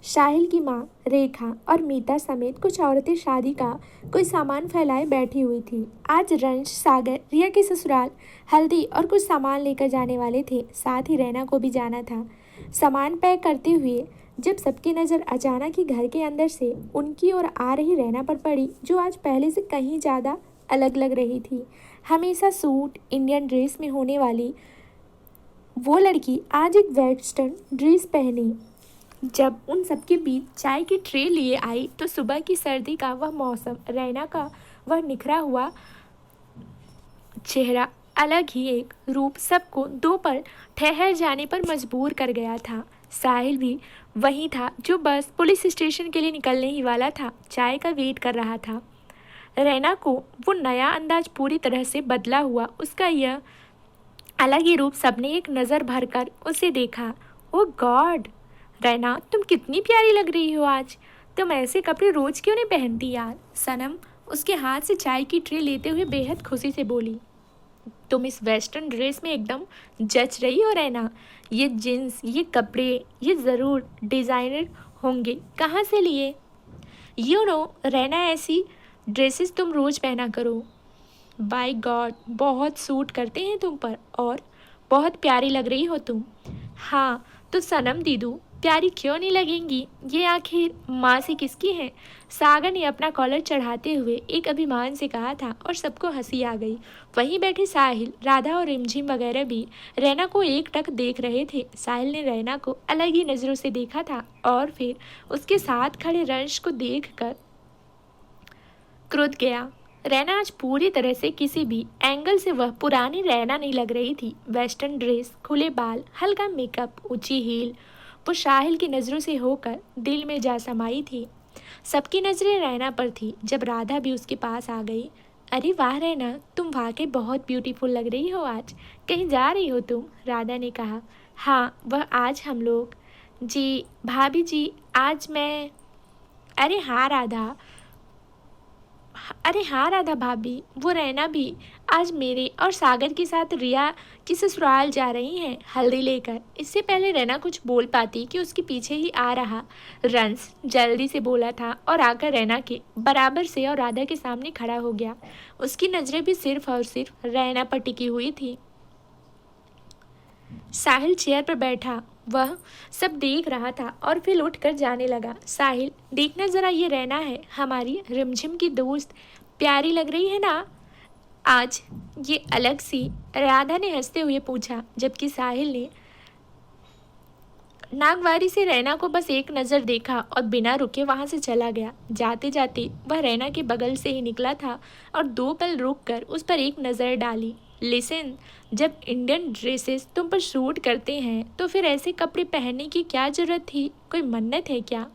साहिल की माँ रेखा और मीता समेत कुछ औरतें शादी का कोई सामान फैलाए बैठी हुई थी। आज रंश, सागर, रिया के ससुराल हल्दी और कुछ सामान लेकर जाने वाले थे। साथ ही रैना को भी जाना था। सामान पैक करते हुए जब सबकी नज़र अचानक ही घर के अंदर से उनकी ओर आ रही रैना पर पड़ी, जो आज पहले से कहीं ज़्यादा अलग लग रही थी। हमेशा सूट, इंडियन ड्रेस में होने वाली वो लड़की आज एक वेस्टर्न ड्रेस पहनी। जब उन सबके बीच चाय की ट्रे लिए आई तो सुबह की सर्दी का वह मौसम, रैना का वह निखरा हुआ चेहरा, अलग ही एक रूप सबको दो पल ठहर जाने पर मजबूर कर गया था। साहिल भी वही था जो बस पुलिस स्टेशन के लिए निकलने ही वाला था, चाय का वेट कर रहा था। रैना को वो नया अंदाज पूरी तरह से बदला हुआ उसका यह अलग ही रूप सबने एक नज़र भरकर उसे देखा। ओ गॉड रैना, तुम कितनी प्यारी लग रही हो आज। तुम ऐसे कपड़े रोज क्यों नहीं पहनती यार? सनम उसके हाथ से चाय की ट्रे लेते हुए बेहद खुशी से बोली। तुम इस वेस्टर्न ड्रेस में एकदम जच रही हो रैना। ये जीन्स, ये कपड़े, ये ज़रूर डिज़ाइनर होंगे। कहाँ से लिए? यू नो रैना, ऐसी ड्रेसेस तुम रोज़ पहना करो। बाय गॉड, बहुत सूट करते हैं तुम पर और बहुत प्यारी लग रही हो तुम। हाँ तो सनम दीदू, प्यारी क्यों नहीं लगेंगी? ये आखिर माँ से किसकी है? सागर ने अपना कॉलर चढ़ाते हुए एक अभिमान से कहा था और सबको हंसी आ गई। वहीं बैठे साहिल, राधा और रिमझिम वगैरह भी रैना को एकटक देख रहे थे। साहिल ने रैना को अलग ही नज़रों से देखा था और फिर उसके साथ खड़े रंश को देखकर क्रुद्ध गया। रैना आज पूरी तरह से किसी भी एंगल से वह पुरानी रैना नहीं लग रही थी। वेस्टर्न ड्रेस, खुले बाल, हल्का मेकअप, ऊंची हील, वो साहिल की नज़रों से होकर दिल में जा समाई थी। सबकी नज़रें रैना पर थी। जब राधा भी उसके पास आ गई, अरे वाह रैना, तुम वाकई बहुत ब्यूटीफुल लग रही हो आज। कहीं जा रही हो तुम? राधा ने कहा। हाँ, वह आज हम लोग। जी भाभी जी, आज मैं। अरे हाँ राधा, भाभी, वो रैना भी आज मेरे और सागर के साथ रिया की ससुराल जा रही हैं हल्दी लेकर। इससे पहले रैना कुछ बोल पाती कि उसके पीछे ही आ रहा रंस जल्दी से बोला था और आकर रैना के बराबर से और राधा के सामने खड़ा हो गया। उसकी नज़रें भी सिर्फ और सिर्फ रैना पर टिकी हुई थी। साहिल चेयर पर बैठा वह सब देख रहा था और फिर उठकर जाने लगा। साहिल, देखना ज़रा, ये रैना है हमारी रिमझिम की दोस्त। प्यारी लग रही है ना आज ये अलग सी? राधा ने हंसते हुए पूछा, जबकि साहिल ने नागवारी से रैना को बस एक नज़र देखा और बिना रुके वहाँ से चला गया। जाते जाते वह रैना के बगल से ही निकला था और दो पल रुक कर उस पर एक नज़र डाली। लिसन, जब इंडियन ड्रेसेस तुम पर सूट करते हैं तो फिर ऐसे कपड़े पहनने की क्या ज़रूरत थी? कोई मन्नत है क्या?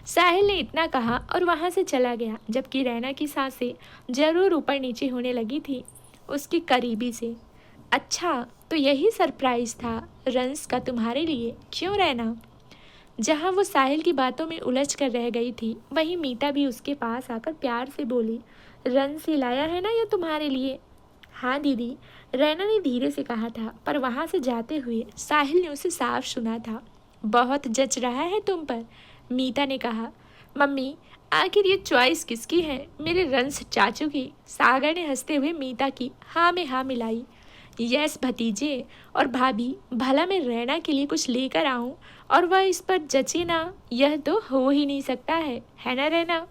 साहिल ने इतना कहा और वहाँ से चला गया, जबकि रैना की सांसें ज़रूर ऊपर नीचे होने लगी थी उसके करीबी से। अच्छा, तो यही सरप्राइज़ था रंस का तुम्हारे लिए, क्यों रैना? जहाँ वो साहिल की बातों में उलझ कर रह गई थी, वहीं मीता भी उसके पास आकर प्यार से बोली, रंस ही लाया है ना ये तुम्हारे लिए? हाँ दीदी, रैना ने धीरे से कहा था, पर वहाँ से जाते हुए साहिल ने उसे साफ सुना था। बहुत जच रहा है तुम पर, मीता ने कहा। मम्मी, आखिर ये चॉइस किसकी है? मेरे रंस चाचू की। सागर ने हंसते हुए मीता की हाँ में हाँ मिलाई। यस भतीजे और भाभी, भला मैं रैना के लिए कुछ लेकर आऊँ और वह इस पर जचे ना? यह तो हो ही नहीं सकता है ना रैना?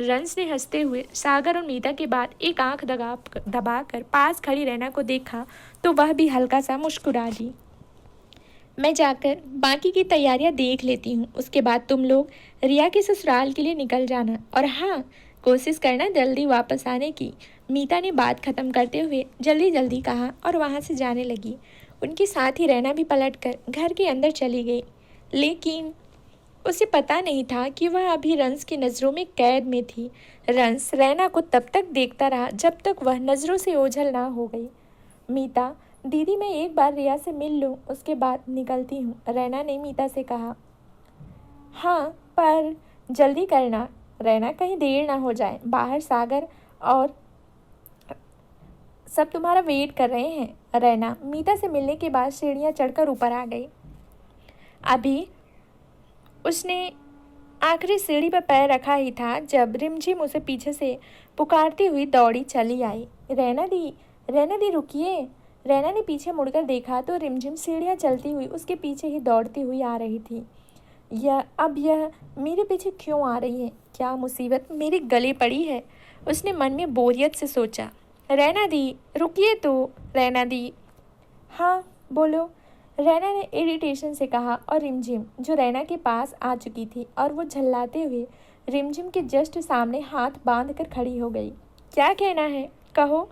रंस ने हंसते हुए सागर और मीता के बाद एक आंख दबाकर पास खड़ी रैना को देखा तो वह भी हल्का सा मुस्कुरा दी। मैं जाकर बाकी की तैयारियां देख लेती हूँ, उसके बाद तुम लोग रिया के ससुराल के लिए निकल जाना और हाँ, कोशिश करना जल्दी वापस आने की। मीता ने बात खत्म करते हुए जल्दी जल्दी कहा और वहाँ से जाने लगी। उनके साथ ही रैना भी पलटकर घर के अंदर चली गई। लेकिन उसे पता नहीं था कि वह अभी रंस की नज़रों में कैद में थी। रंस रैना को तब तक देखता रहा जब तक वह नज़रों से ओझल ना हो गई। मीता दीदी, मैं एक बार रिया से मिल लूँ, उसके बाद निकलती हूँ, रैना ने मीता से कहा। हाँ, पर जल्दी करना रैना, कहीं देर ना हो जाए। बाहर सागर और सब तुम्हारा वेट कर रहे हैं। रैना मीता से मिलने के बाद सीढ़ियाँ चढ़कर ऊपर आ गई। अभी उसने आखिरी सीढ़ी पर पैर रखा ही था जब रिमझिम उसे पीछे से पुकारती हुई दौड़ी चली आई। रैना दी रुकिए। रैना ने पीछे मुड़कर देखा तो रिमझिम सीढ़ियाँ चलती हुई उसके पीछे ही दौड़ती हुई आ रही थी। यह मेरे पीछे क्यों आ रही है? क्या मुसीबत मेरे गले पड़ी है? उसने मन में बोरियत से सोचा। रैना दी रुकिए तो। रैना दी। हाँ बोलो, रैना ने इरिटेशन से कहा और रिमझिम जो रैना के पास आ चुकी थी और वो झल्लाते हुए रिमझिम के जस्ट सामने हाथ बांध कर खड़ी हो गई। क्या कहना है, कहो।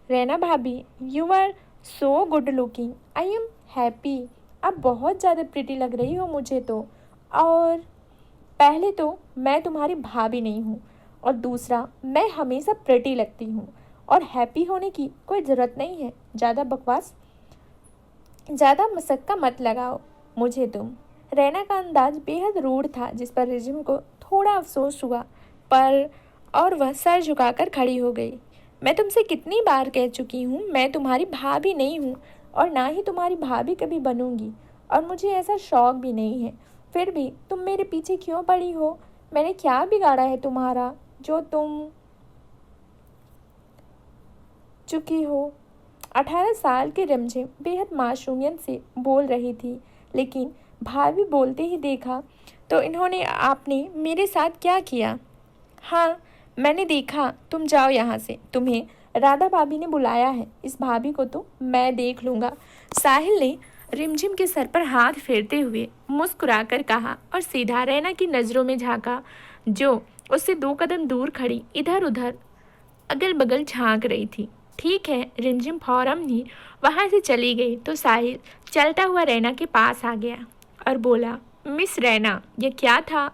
रैना भाभी, you are so good looking, I am happy. आप बहुत ज़्यादा प्रिटी लग रही हो मुझे तो। और पहले तो मैं तुम्हारी भाभी नहीं हूँ, और दूसरा मैं हमेशा प्रिटी लगती हूँ, और हैप्पी होने की कोई ज़रूरत नहीं है। ज़्यादा मशक्क़त मत लगाओ मुझे तुम। रैना का अंदाज बेहद रूढ़ था जिस पर रिमझिम को थोड़ा अफसोस हुआ, और वह सर झुकाकर खड़ी हो गई। मैं तुमसे कितनी बार कह चुकी हूँ, मैं तुम्हारी भाभी नहीं हूँ और ना ही तुम्हारी भाभी कभी बनूंगी, और मुझे ऐसा शौक भी नहीं है। फिर भी तुम मेरे पीछे क्यों पड़ी हो? मैंने क्या बिगाड़ा है तुम्हारा जो तुम चुकी हो? 18 साल की रिमझिम बेहद मासूमियत से बोल रही थी, लेकिन भाभी बोलते ही देखा तो इन्होंने आपने मेरे साथ क्या किया? हाँ, मैंने देखा। तुम जाओ यहाँ से, तुम्हें राधा भाभी ने बुलाया है। इस भाभी को तो मैं देख लूँगा। साहिल ने रिमझिम के सर पर हाथ फेरते हुए मुस्कुराकर कहा और सीधा रैना की नज़रों में झांका, जो उससे 2 कदम दूर खड़ी इधर उधर अगल बगल झांक रही थी। ठीक है, रिमझिम फौरन ही वहाँ से चली गई तो साहिल चलता हुआ रैना के पास आ गया और बोला, मिस रैना, ये क्या था?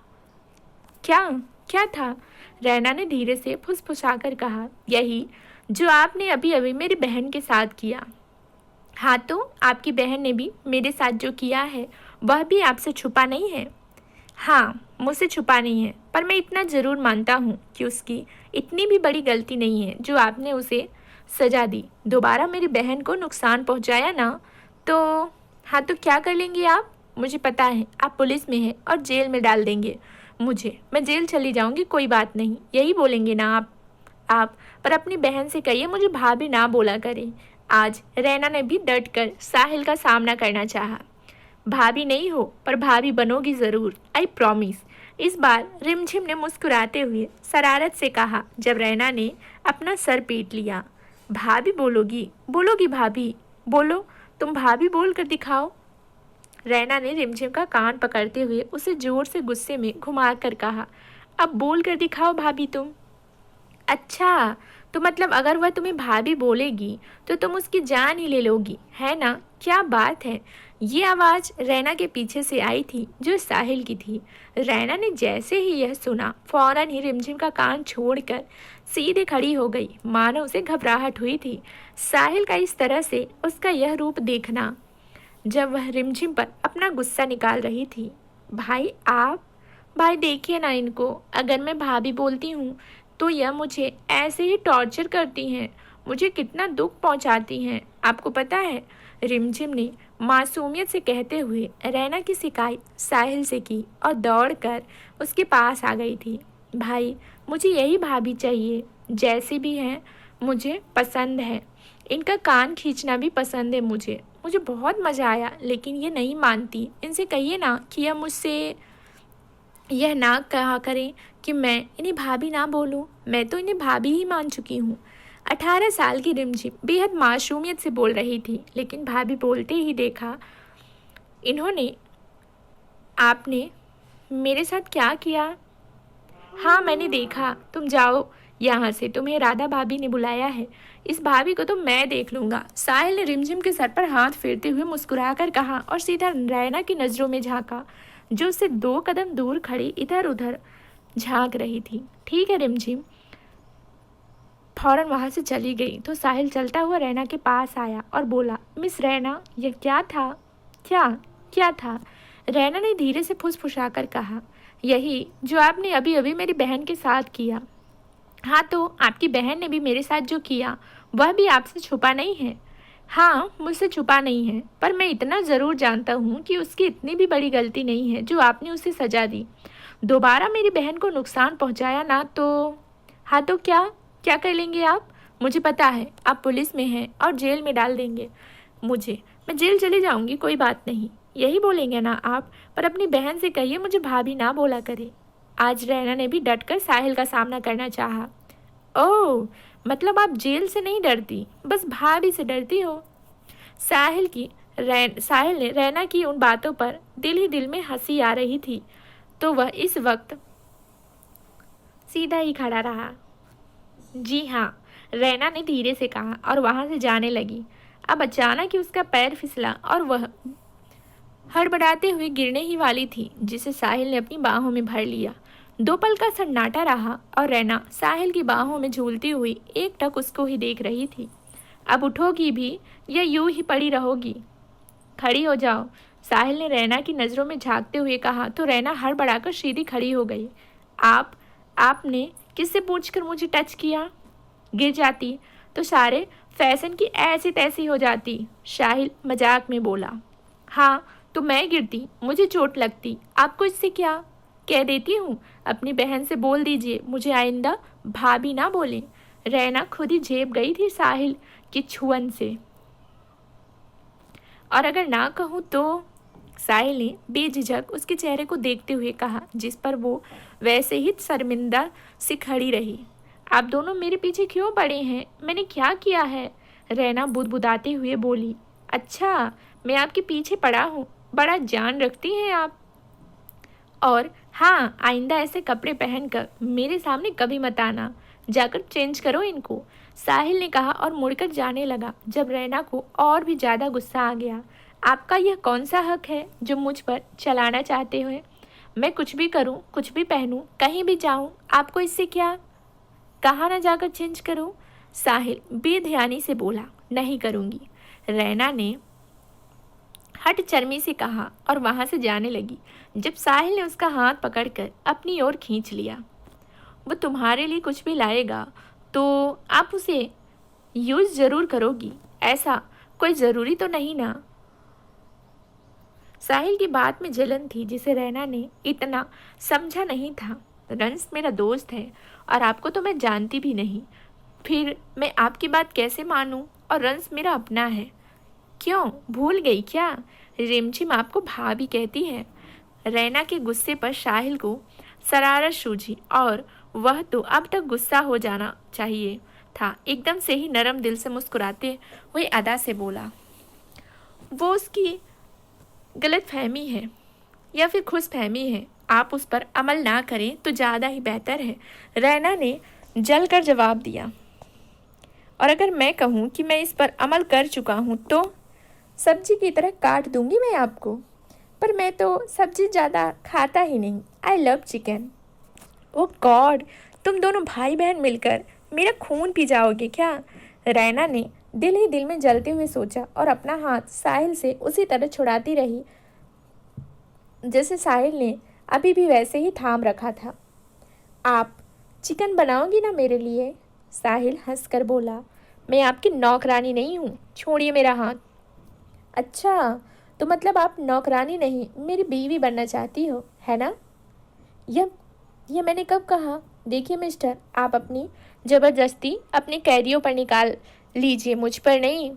क्या था? रैना ने धीरे से फुसफुसाकर कहा, यही जो आपने अभी अभी मेरी बहन के साथ किया। हाँ, तो आपकी बहन ने भी मेरे साथ जो किया है वह भी आपसे छुपा नहीं है। हाँ, मुझसे छुपा नहीं है, पर मैं इतना ज़रूर मानता हूँ कि उसकी इतनी भी बड़ी गलती नहीं है जो आपने उसे सजा दी। दोबारा मेरी बहन को नुकसान पहुँचाया ना तो हाँ, तो क्या कर लेंगे आप? मुझे पता है आप पुलिस में हैं और जेल में डाल देंगे मुझे। मैं जेल चली जाऊँगी, कोई बात नहीं, यही बोलेंगे ना आप। पर अपनी बहन से कहिए मुझे भाभी ना बोला करें। आज रैना ने भी डट कर साहिल का सामना करना चाहा। भाभी नहीं हो पर भाभी बनोगी ज़रूर, आई प्रॉमिस। इस बार रिमझिम ने मुस्कुराते हुए शरारत से कहा जब रैना ने अपना सर पीट लिया। भाभी बोलोगी भाभी, बोलो, तुम भाभी बोल कर दिखाओ। रैना ने रिमझिम का कान पकड़ते हुए उसे जोर से गुस्से में घुमा कर कहा, अब बोल कर दिखाओ भाभी तुम। अच्छा, तो मतलब अगर वह तुम्हें भाभी बोलेगी तो तुम उसकी जान ही ले लोगी, है ना? क्या बात है। ये आवाज़ रैना के पीछे से आई थी जो साहिल की थी। रैना ने जैसे ही यह सुना फौरन ही रिमझिम का कान छोड़कर सीधे खड़ी हो गई, मानो उसे घबराहट हुई थी साहिल का इस तरह से उसका यह रूप देखना जब वह रिमझिम पर अपना गुस्सा निकाल रही थी। भाई देखिए ना इनको, अगर मैं भाभी बोलती हूँ तो यह मुझे ऐसे ही टॉर्चर करती हैं, मुझे कितना दुख पहुँचाती हैं, आपको पता है? रिमझिम ने मासूमियत से कहते हुए रैना की शिकायत साहिल से की और दौड़कर उसके पास आ गई थी। भाई, मुझे यही भाभी चाहिए, जैसी भी हैं मुझे पसंद है। इनका कान खींचना भी पसंद है मुझे बहुत मज़ा आया, लेकिन ये नहीं मानती। इनसे कहिए ना कि यह मुझसे यह ना कहा करें कि मैं इन्हें भाभी ना बोलूं। मैं तो इन्हें भाभी ही मान चुकी हूँ। 18 साल की रिमझिम बेहद मासूमियत से बोल रही थी, लेकिन भाभी बोलते ही देखा इन्होंने। आपने मेरे साथ क्या किया? हाँ, मैंने देखा। तुम जाओ यहाँ से तुम्हें राधा भाभी ने बुलाया है। इस भाभी को तो मैं देख लूँगा। साहिल ने रिमझिम के सर पर हाथ फेरते हुए मुस्कुराकर कहा और सीधा रैना की नज़रों में झांका, जो उससे 2 कदम दूर खड़ी इधर उधर झांक रही थी। ठीक है रिमझिम फौरन वहाँ से चली गई तो साहिल चलता हुआ रैना के पास आया और बोला, मिस रैना, यह क्या था? क्या था? रैना ने धीरे से फुसफुसाकर कहा, यही जो आपने अभी अभी मेरी बहन के साथ किया। हाँ, तो आपकी बहन ने भी मेरे साथ जो किया वह भी आपसे छुपा नहीं है। हाँ, मुझसे छुपा नहीं है, पर मैं इतना ज़रूर जानता हूँ कि उसकी इतनी भी बड़ी गलती नहीं है जो आपने उसे सज़ा दी। दोबारा मेरी बहन को नुकसान पहुँचाया ना तो। हाँ तो क्या कर लेंगे आप? मुझे पता है आप पुलिस में हैं और जेल में डाल देंगे मुझे। मैं जेल चली जाऊंगी, कोई बात नहीं, यही बोलेंगे ना आप। पर अपनी बहन से कहिए मुझे भाभी ना बोला करे। आज रैना ने भी डटकर साहिल का सामना करना चाहा। ओह, मतलब आप जेल से नहीं डरती, बस भाभी से डरती हो। साहिल ने रैना की उन बातों पर दिल ही दिल में हंसी आ रही थी, तो वह इस वक्त सीधा ही खड़ा रहा। जी हाँ, रैना ने धीरे से कहा और वहाँ से जाने लगी। अब अचानक ही उसका पैर फिसला और वह हड़बड़ाते हुए गिरने ही वाली थी, जिसे साहिल ने अपनी बाहों में भर लिया। 2 पल का सन्नाटा रहा और रैना साहिल की बाहों में झूलती हुई एकटक उसको ही देख रही थी। अब उठोगी भी या यूं ही पड़ी रहोगी? खड़ी हो जाओ, साहिल ने रैना की नज़रों में झांकते हुए कहा तो रैना हड़बड़ाकर सीधी खड़ी हो गई। आपने किससे पूछकर मुझे टच किया? गिर जाती तो सारे फैशन की ऐसी तैसी हो जाती, साहिल मजाक में बोला। हाँ, तो मैं गिरती, मुझे चोट लगती, आपको इससे क्या? कह देती हूँ, अपनी बहन से बोल दीजिए मुझे आइंदा भाभी ना बोले। रैना खुद ही झेप गई थी साहिल की छुअन से। और अगर ना कहूँ तो? साहिल ने बेझिझक उसके चेहरे को देखते हुए कहा, जिस पर वो वैसे ही शर्मिंदा सी खड़ी रही। आप दोनों मेरे पीछे क्यों पड़े हैं? मैंने क्या किया है? रैना बुदबुदाते हुए बोली। अच्छा, मैं आपके पीछे पड़ा हूँ, बड़ा जान रखती हैं आप। और हाँ, आइंदा ऐसे कपड़े पहनकर मेरे सामने कभी मत आना, जाकर चेंज करो इनको, साहिल ने कहा और मुड़कर जाने लगा। जब रैना को और भी ज़्यादा गुस्सा आ गया। आपका यह कौन सा हक है जो मुझ पर चलाना चाहते हो? मैं कुछ भी करूं, कुछ भी पहनूं, कहीं भी जाऊं, आपको इससे क्या? कहाँ ना जाकर चेंज करूं? साहिल बेध्यानी से बोला। नहीं करूंगी, रैना ने हट चर्मी से कहा और वहां से जाने लगी। जब साहिल ने उसका हाथ पकड़कर अपनी ओर खींच लिया। वो तुम्हारे लिए कुछ भी लाएगा तो आप उसे यूज़ ज़रूर करोगी, ऐसा कोई ज़रूरी तो नहीं ना? साहिल की बात में जलन थी जिसे रैना ने इतना समझा नहीं था। रंस मेरा दोस्त है और आपको तो मैं जानती भी नहीं, फिर मैं आपकी बात कैसे मानूं? और रंस मेरा अपना है। क्यों, भूल गई क्या? रिमझिम आपको भाभी कहती है। रैना के गुस्से पर साहिल को शरारत सूझी और वह तो अब तक गुस्सा हो जाना चाहिए था। एकदम से ही नरम दिल से मुस्कुराते हुए अदा से बोला, वो उसकी गलत फहमी है या फिर खुश फहमी है, आप उस पर अमल ना करें तो ज़्यादा ही बेहतर है, रैना ने जलकर जवाब दिया। और अगर मैं कहूँ कि मैं इस पर अमल कर चुका हूँ तो सब्जी की तरह काट दूंगी मैं आपको। पर मैं तो सब्जी ज़्यादा खाता ही नहीं, I love chicken. Oh God, तुम दोनों भाई बहन मिलकर मेरा खून पी जाओगे क्या? रैना ने दिल ही दिल में जलते हुए सोचा और अपना हाथ साहिल से उसी तरह छुड़ाती रही जैसे साहिल ने अभी भी वैसे ही थाम रखा था। आप चिकन बनाओगी ना मेरे लिए? साहिल हंसकर बोला। मैं आपकी नौकरानी नहीं हूँ, छोड़िए मेरा हाथ। अच्छा, तो मतलब आप नौकरानी नहीं मेरी बीवी बनना चाहती हो, है ना? यह मैंने कब कहा? देखिए मिस्टर, आप अपनी ज़बरदस्ती अपने कैदियों पर निकाल लीजिए, मुझ पर नहीं।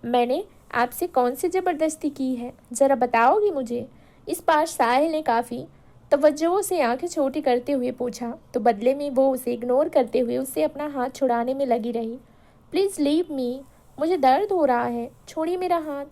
मैंने आपसे कौन सी ज़बरदस्ती की है, ज़रा बताओगी मुझे? इस बार साहिल ने काफ़ी तवज्जो से आंखें छोटी करते हुए पूछा, तो बदले में वो उसे इग्नोर करते हुए उससे अपना हाथ छुड़ाने में लगी रही। प्लीज़ लीव मी, मुझे दर्द हो रहा है, छोड़िए मेरा हाथ।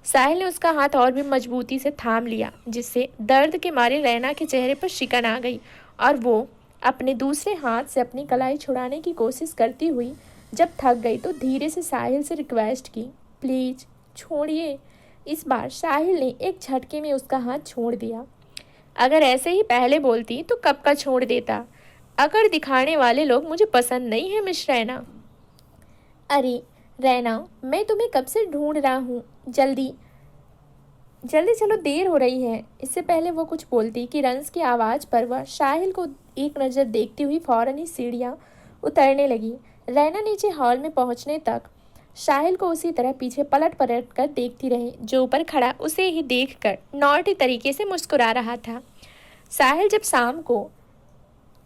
साहिल ने उसका हाथ और भी मजबूती से थाम लिया, जिससे दर्द के मारे रैना के चेहरे पर शिकन आ गई और वो अपने दूसरे हाथ से अपनी कलाई छुड़ाने की कोशिश करती हुई जब थक गई तो धीरे से साहिल से रिक्वेस्ट की, प्लीज छोड़िए। इस बार साहिल ने एक झटके में उसका हाथ छोड़ दिया। अगर ऐसे ही पहले बोलती तो कब का छोड़ देता। अगर दिखाने वाले लोग मुझे पसंद नहीं है मिस रैना। अरे रैना, मैं तुम्हें कब से ढूंढ रहा हूँ, जल्दी जल्दी चलो, देर हो रही है। इससे पहले वो कुछ बोलती कि रंस की आवाज़ पर वह साहिल को एक नज़र देखती हुई फौरन ही सीढ़ियाँ उतरने लगी। रैना नीचे हॉल में पहुँचने तक साहिल को उसी तरह पीछे पलट पलट कर देखती रही, जो ऊपर खड़ा उसे ही देखकर नॉटी तरीके से मुस्कुरा रहा था। साहिल जब शाम को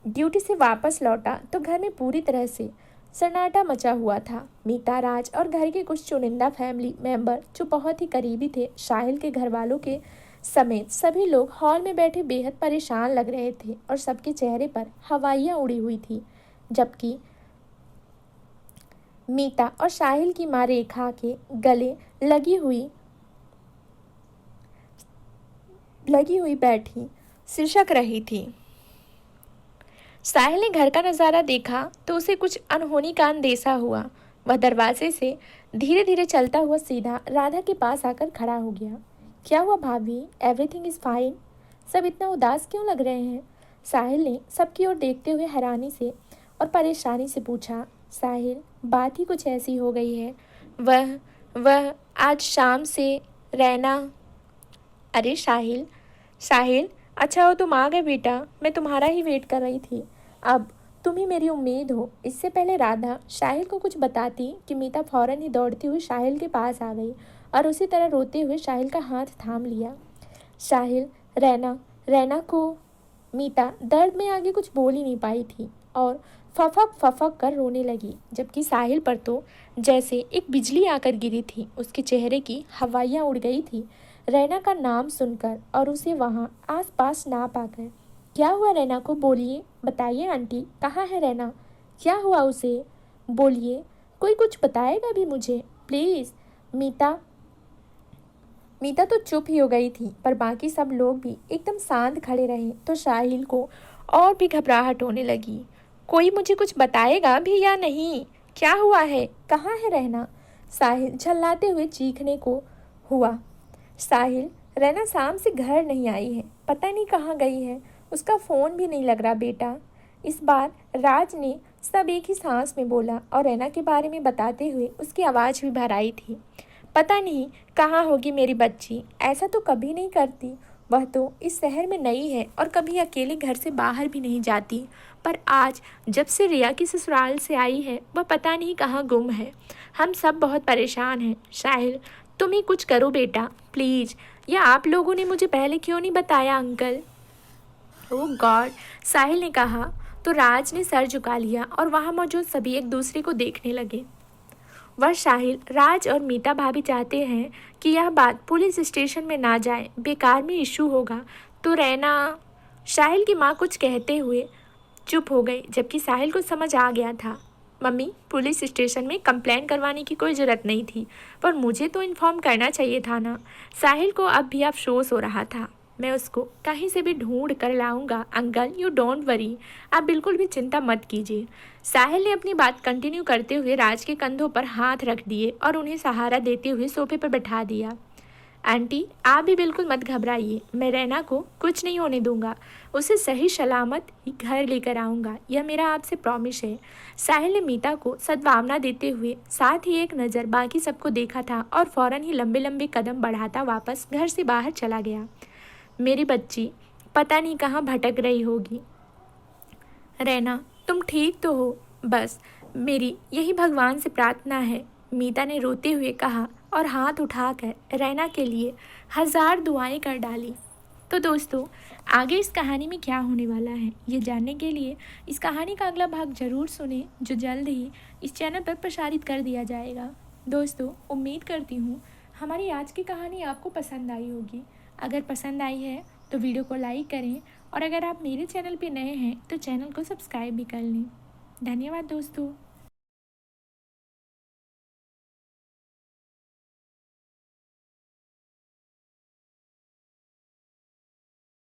ड्यूटी से वापस लौटा तो घर में पूरी तरह से सन्नाटा मचा हुआ था। मीता, राज और घर के कुछ चुनिंदा फैमिली मेंबर जो बहुत ही करीबी थे साहिल के घर वालों के समेत सभी लोग हॉल में बैठे बेहद परेशान लग रहे थे और सबके चेहरे पर हवाइयाँ उड़ी हुई थी। जबकि मीता और साहिल की माँ रेखा के गले लगी हुई बैठी सिसक रही थी। साहिल ने घर का नज़ारा देखा तो उसे कुछ अनहोनी का अंदेशा हुआ। वह दरवाजे से धीरे धीरे चलता हुआ सीधा राधा के पास आकर खड़ा हो गया। क्या हुआ भाभी, एवरीथिंग इज़ फाइन? सब इतना उदास क्यों लग रहे हैं? साहिल ने सबकी ओर देखते हुए हैरानी से और परेशानी से पूछा। साहिल, बात ही कुछ ऐसी हो गई है। वह आज शाम से रैना। अरे साहिल, अच्छा हो तुम आ गए बेटा, मैं तुम्हारा ही वेट कर रही थी। अब तुम ही मेरी उम्मीद हो। इससे पहले राधा साहिल को कुछ बताती कि मीता फौरन ही दौड़ती हुई साहिल के पास आ गई और उसी तरह रोते हुए साहिल का हाथ थाम लिया। साहिल, रैना को। मीता दर्द में आगे कुछ बोल ही नहीं पाई थी और फफक कर रोने लगी, जबकि साहिल पर तो जैसे एक बिजली आकर गिरी थी। उसके चेहरे की हवाइयाँ उड़ गई थी रैना का नाम सुनकर और उसे वहाँ आसपास ना पाकर। क्या हुआ रैना को, बोलिए, बताइए आंटी, कहाँ है रैना? क्या हुआ उसे? बोलिए, कोई कुछ बताएगा भी मुझे, प्लीज़। मीता तो चुप ही हो गई थी, पर बाकी सब लोग भी एकदम शांत खड़े रहे तो साहिल को और भी घबराहट होने लगी। कोई मुझे कुछ बताएगा भी या नहीं? क्या हुआ है? कहाँ है रैना? साहिल झल्लाते हुए चीखने को हुआ। साहिल, रैना शाम से घर नहीं आई है, पता नहीं कहाँ गई है, उसका फ़ोन भी नहीं लग रहा बेटा। इस बार राज ने सब एक ही सांस में बोला और रैना के बारे में बताते हुए उसकी आवाज़ भी भर आई थी। पता नहीं कहाँ होगी मेरी बच्ची, ऐसा तो कभी नहीं करती। वह तो इस शहर में नई है और कभी अकेले घर से बाहर भी नहीं जाती, पर आज जब से रिया की ससुराल से आई है वह पता नहीं कहाँ गुम है। हम सब बहुत परेशान हैं। साहिल, तुम ही कुछ करो बेटा, प्लीज़। या आप लोगों ने मुझे पहले क्यों नहीं बताया अंकल? ओह गॉड, साहिल ने कहा तो राज ने सर झुका लिया और वहाँ मौजूद सभी एक दूसरे को देखने लगे। वह साहिल, राज और मीता भाभी चाहते हैं कि यह बात पुलिस स्टेशन में ना जाए, बेकार में इशू होगा। तो रैना, साहिल की माँ कुछ कहते हुए चुप हो गई, जबकि साहिल को समझ आ गया था। मम्मी, पुलिस स्टेशन में कंप्लेंट करवाने की कोई ज़रूरत नहीं थी, पर मुझे तो इन्फॉर्म करना चाहिए था ना। साहिल को अब भी अफसोस हो रहा था। मैं उसको कहीं से भी ढूंढ कर लाऊंगा अंकल, यू डोंट वरी, आप बिल्कुल भी चिंता मत कीजिए। साहिल ने अपनी बात कंटिन्यू करते हुए राज के कंधों पर हाथ रख दिए और उन्हें सहारा देते हुए सोफे पर बैठा दिया। आंटी, आप भी बिल्कुल मत घबराइए, मैं रैना को कुछ नहीं होने दूंगा, उसे सही सलामत ही घर लेकर आऊँगा, यह मेरा आपसे प्रॉमिस है। साहिल ने मीता को सद्भावना देते हुए साथ ही एक नज़र बाकी सबको देखा था और फौरन ही लंबे लंबे कदम बढ़ाता वापस घर से बाहर चला गया। मेरी बच्ची पता नहीं कहाँ भटक रही होगी। रैना, तुम ठीक तो हो? बस मेरी यही भगवान से प्रार्थना है, मीता ने रोते हुए कहा और हाथ उठाकर रैना के लिए 1000 दुआएं कर डाली। तो दोस्तों, आगे इस कहानी में क्या होने वाला है ये जानने के लिए इस कहानी का अगला भाग ज़रूर सुने, जो जल्द ही इस चैनल पर प्रसारित कर दिया जाएगा। दोस्तों, उम्मीद करती हूँ हमारी आज की कहानी आपको पसंद आई होगी। अगर पसंद आई है तो वीडियो को लाइक करें और अगर आप मेरे चैनल पर नए हैं तो चैनल को सब्सक्राइब भी कर लें। धन्यवाद दोस्तों।